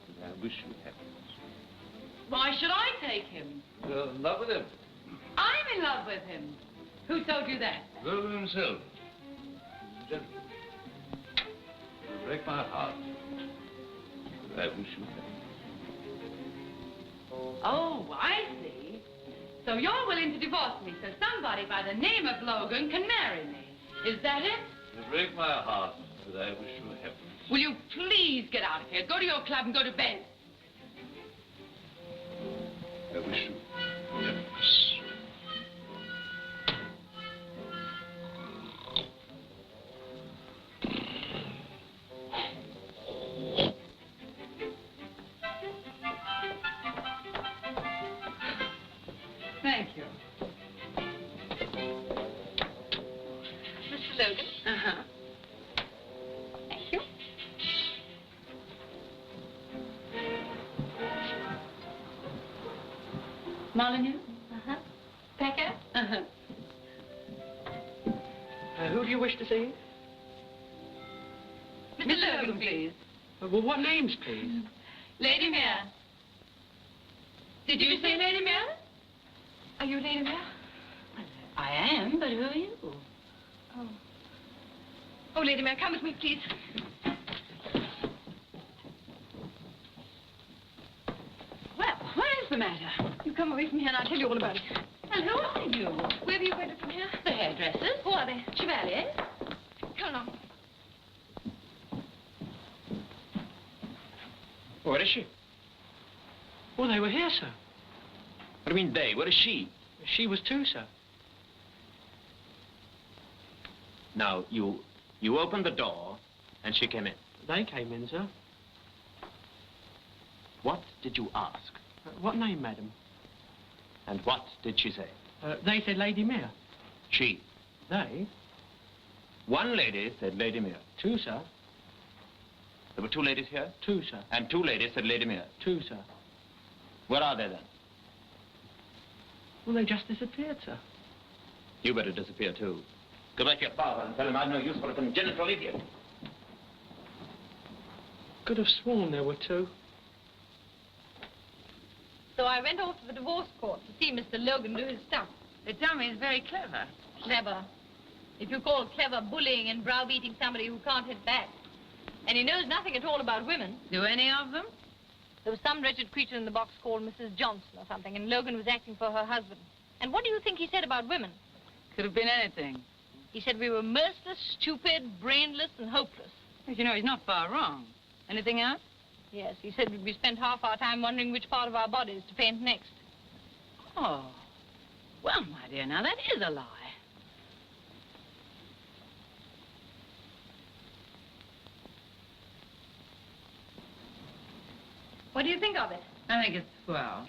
And I wish you happiness. Why should I take him? You're in love with him. I'm in love with him. Who told you that? Logan himself. He's a gentleman. It'll break my heart. But I wish you happiness. Oh, I see. So you're willing to divorce me so somebody by the name of Logan can marry me. Is that it? It'll break my heart, but I wish you happiness. Will you please get out of here? Go to your club and go to bed. I wish you happiness. Thank you. Mr. Logan. Uh-huh. Thank you. Molyneux? Uh-huh. Becker? Uh-huh. Who do you wish to see? Mr. Logan, please. Well, what names, please? Lady Mare. Did you say Lady Mare? Are you Lady Mare? I am, but who are you? Oh. Oh, Lady Mare, come with me, please. Well, what is the matter? You come away from here and I'll tell you all about it. And who are you? Where are you going to from here? The hairdressers. Who are they? Chevalier. Come along. Where is she? Oh, they were here, sir. What do you mean they? Where is she? She was too, sir. Now, you opened the door, and she came in. They came in, sir. What did you ask? What name, madam? And what did she say? They said Lady Mare. She. They? One lady said Lady Mare. Two, sir. There were two ladies here? Two, sir. And two ladies said Lady Mare. Two, sir. Where are they then? Well, they just disappeared, sir. You better disappear too. Go back to your father and tell him I'm no use for a congenital idiot. Could have sworn there were two. So I went off to the divorce court to see Mr. Logan do his stuff. They tell me he's very clever. Clever. If you call clever bullying and browbeating somebody who can't hit back. And he knows nothing at all about women. Do any of them? There was some wretched creature in the box called Mrs. Johnson or something, and Logan was acting for her husband. And what do you think he said about women? Could have been anything. He said we were merciless, stupid, brainless, and hopeless. But you know, he's not far wrong. Anything else? Yes, he said we spent half our time wondering which part of our bodies to paint next. Oh. Well, my dear, now that is a lie. What do you think of it? I think it's swell.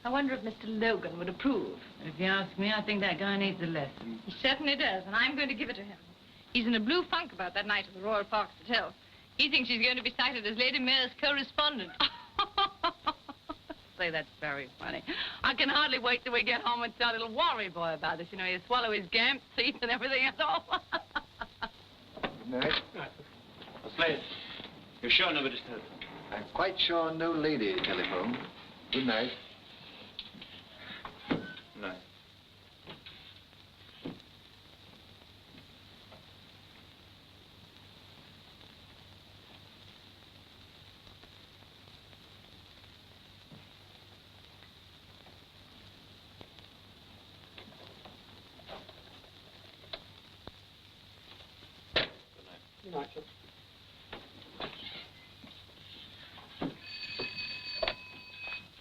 I wonder if Mr. Logan would approve. If you ask me, I think that guy needs a lesson. He certainly does, and I'm going to give it to him. He's in a blue funk about that night at the Royal Parks Hotel. He thinks he's going to be cited as Lady Mare's correspondent. Say, that's very funny. I can hardly wait till we get home and tell little Worry Boy about this. You know, he'll swallow his gamp teeth and everything else. Good night. Slade, you're sure nobody's heard? I'm quite sure no lady telephoned. Good night. No. Good night, sir.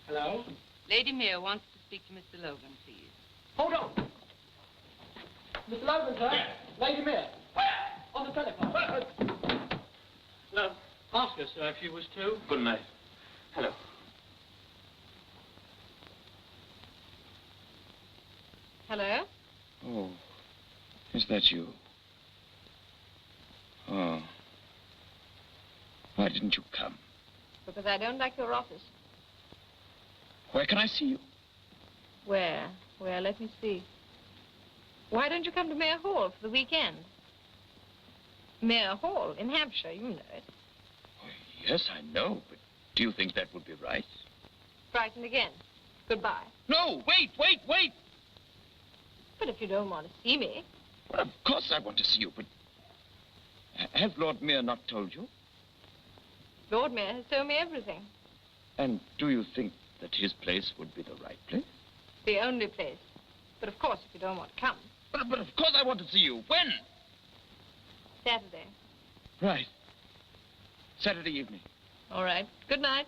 Hello? Lady Mare wants to speak to Mr. Logan, please. Hold on. Mr. Logan, sir. Yeah. Lady Mare. On the telephone. Ask her, sir, if she was too. Good night. Hello. Hello? Oh, is that you? Oh. Why didn't you come? Because I don't like your office. Where can I see you? Where? Where? Let me see. Why don't you come to Mayor Hall for the weekend? Mayor Hall in Hampshire, you know it. Yes, I know, but do you think that would be right? Frightened again. Goodbye. No, wait. But if you don't want to see me... Well, of course I want to see you, but... Has Lord Mayor not told you? Lord Mayor has told me everything. And do you think that his place would be the right place? The only place. But of course, if you don't want to come. But of course I want to see you. When? Saturday. Right. Saturday evening. All right. Good night.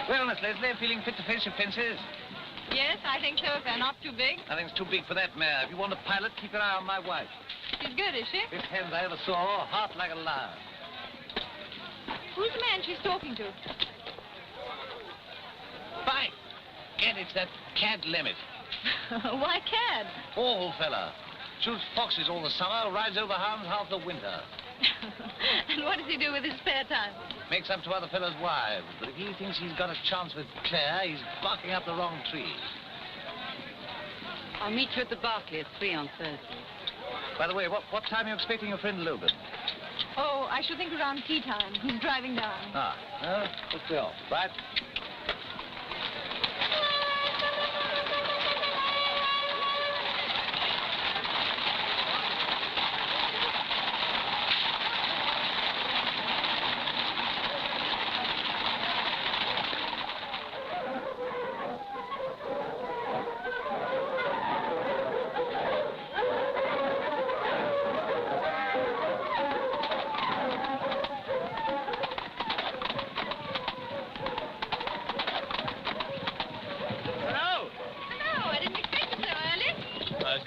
Well, Miss Leslie, feeling fit to face your fences? Yes, I think so, if they're not too big. Nothing's too big for that mare. If you want a pilot, keep your eye on my wife. She's good, is she? Best hands I ever saw, heart like a lion. Who's the man she's talking to? Fine. Kent, it's that cad limit. Why, Cad? Old fella. Shoots foxes all the summer, rides over hounds half the winter. And what does he do with his spare time? Makes up to other fellows' wives. But if he thinks he's got a chance with Claire, he's barking up the wrong tree. I'll meet you at the Berkeley at 3 on Thursday. By the way, what time are you expecting your friend Logan? Oh, I should think around tea time. He's driving down. Ah, well, let's be off. Right?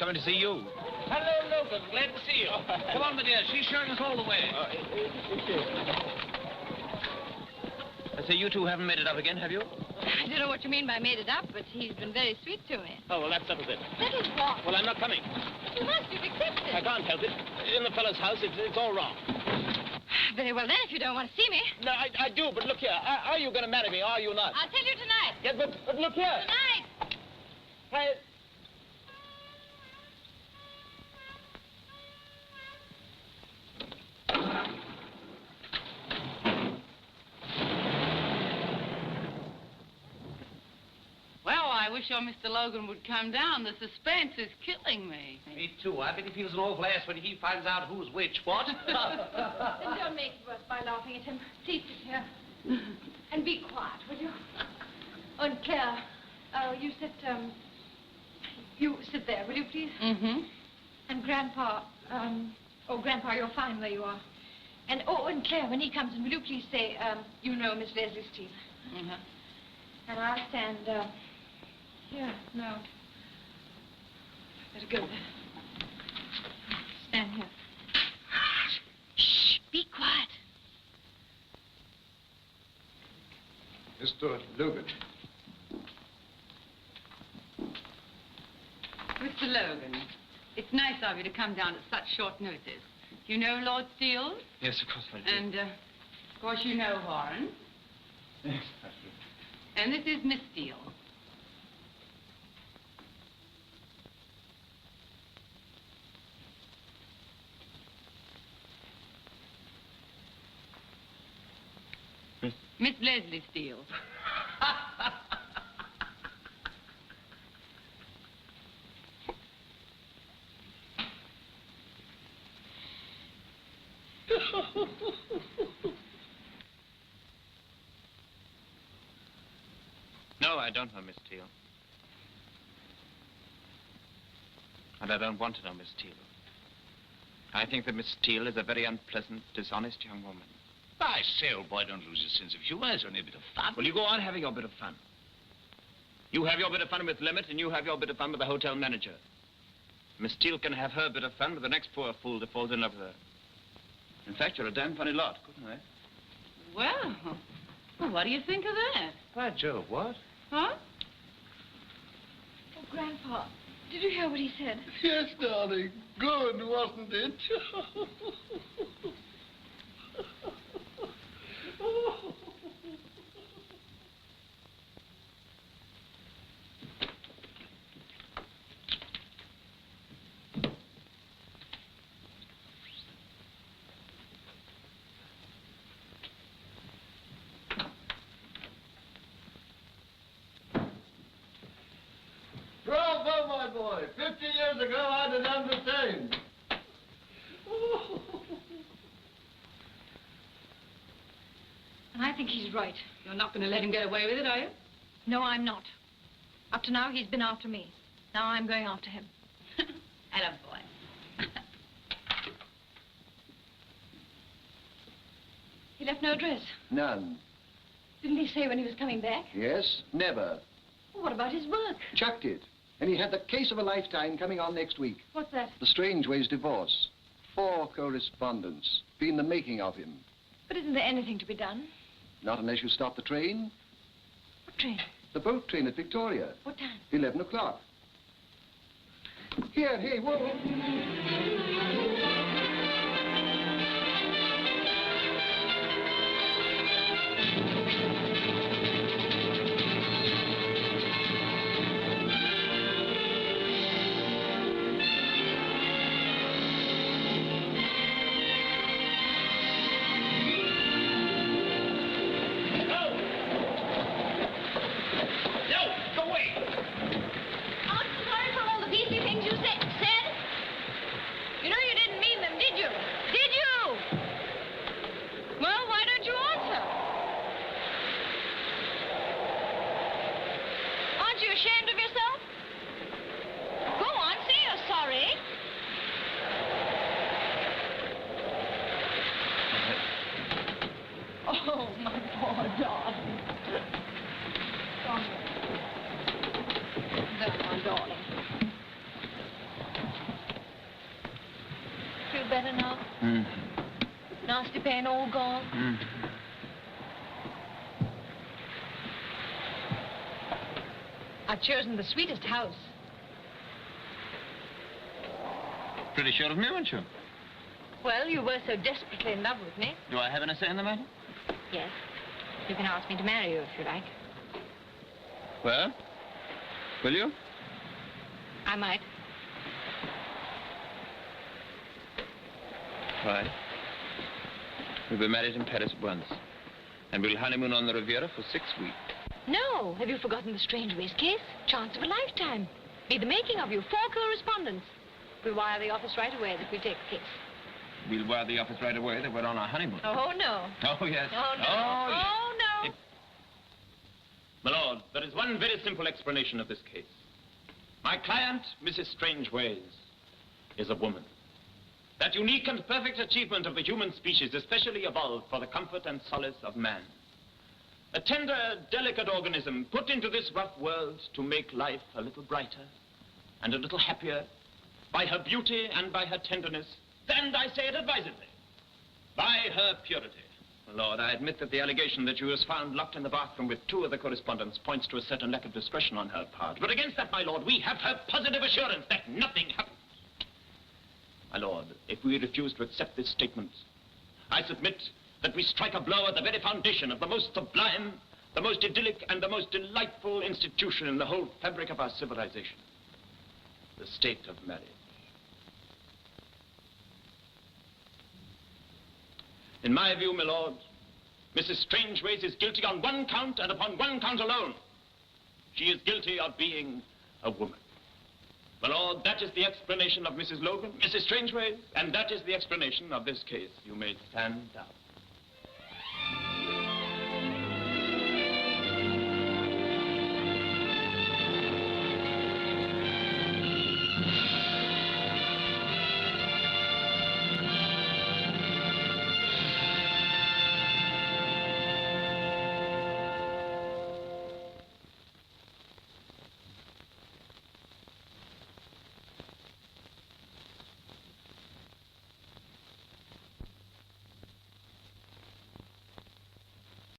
To see you. Hello, Logan. Glad to see you. Come on, my dear. She's showing us all the way. I say, you two haven't made it up again, have you? I don't know what you mean by made it up, but he's been very sweet to me. Oh, well, that settles it. Settles what? Well, I'm not coming. You must. You've accepted. I can't help it. In the fellow's house, it's all wrong. Very well, then, if you don't want to see me. No, I do, but look here. Are you going to marry me, or are you not? I'll tell you tonight. Yeah, but look here. Tonight. Well, I wish your Mr. Logan would come down. The suspense is killing me. Me too. I bet he feels an awful ass when he finds out who's which. What? Then don't make it worse by laughing at him. Please sit here. And be quiet, will you? Oh, and Claire, you sit there, will you, please? Mm-hmm. And Grandpa, Grandpa, you're fine where you are. And, and Claire, when he comes in, will you please say, you know Miss Leslie Steele? Mm-hmm. And I'll stand, here, no. Better go there. Stand here. Shh, be quiet. Mr. Logan. Mr. Logan, it's nice of you to come down at such short notice. You know Lord Steele? Yes, of course I do. And, of course, you know Warren. Yes, that's true. And this is Miss Steele. Miss Leslie Steele. No, I don't know Miss Steele. And I don't want to know Miss Steele. I think that Miss Steele is a very unpleasant, dishonest young woman. I say, old boy, don't lose your sense of humor. It's only a bit of fun. Well, you go on having your bit of fun. You have your bit of fun with Limit, and you have your bit of fun with the hotel manager. Miss Steele can have her bit of fun with the next poor fool that falls in love with her. In fact, you're a damn funny lot, couldn't I? Well, what do you think of that? By Jove, what? Huh? Oh, Grandpa, did you hear what he said? Yes, darling. Good, wasn't it? Bravo, my boy. 50 years ago, I'd have done the same. And I think he's right. You're not going to let him get away with it, are you? No, I'm not. Up to now, he's been after me. Now I'm going after him. Attaboy. He left no address. None. Didn't he say when he was coming back? Yes, never. Well, what about his work? Chucked it. And he had the case of a lifetime coming on next week. What's that? The Strangeways divorce. 4 correspondents. Been the making of him. But isn't there anything to be done? Not unless you stop the train. What train? The boat train at Victoria. What time? 11 o'clock. Here, hey, whoa. Better now? Nasty pain all gone? I've chosen the sweetest house. Pretty sure of me, weren't you? Well, you were so desperately in love with me. Do I have any say in the matter? Yes. You can ask me to marry you if you like. Well, will you? I might. Why? We'll be married in Paris at once. And we'll honeymoon on the Riviera for 6 weeks. No. Have you forgotten the Strangeways case? Chance of a lifetime. Be the making of you. 4 correspondents. We'll wire the office right away that we take the case. We'll wire the office right away that we're on our honeymoon. Oh, no. Oh, yes. Oh, no. Oh, yes. Oh, no. My lord, there is one very simple explanation of this case. My client, Mrs. Strangeways, is a woman. That unique and perfect achievement of the human species, especially evolved for the comfort and solace of man. A tender, delicate organism put into this rough world to make life a little brighter and a little happier by her beauty and by her tenderness, and I say it advisedly, by her purity. Lord, I admit that the allegation that she was found locked in the bathroom with 2 of the correspondents points to a certain lack of discretion on her part. But against that, my lord, we have her positive assurance that nothing happened. My lord, if we refuse to accept this statement, I submit that we strike a blow at the very foundation of the most sublime, the most idyllic, and the most delightful institution in the whole fabric of our civilization, the state of marriage. In my view, my lord, Mrs. Strangeways is guilty on 1 count and upon 1 count alone. She is guilty of being a woman. My lord, that is the explanation of Mrs. Logan, Mrs. Strangeways, and that is the explanation of this case. You may stand down.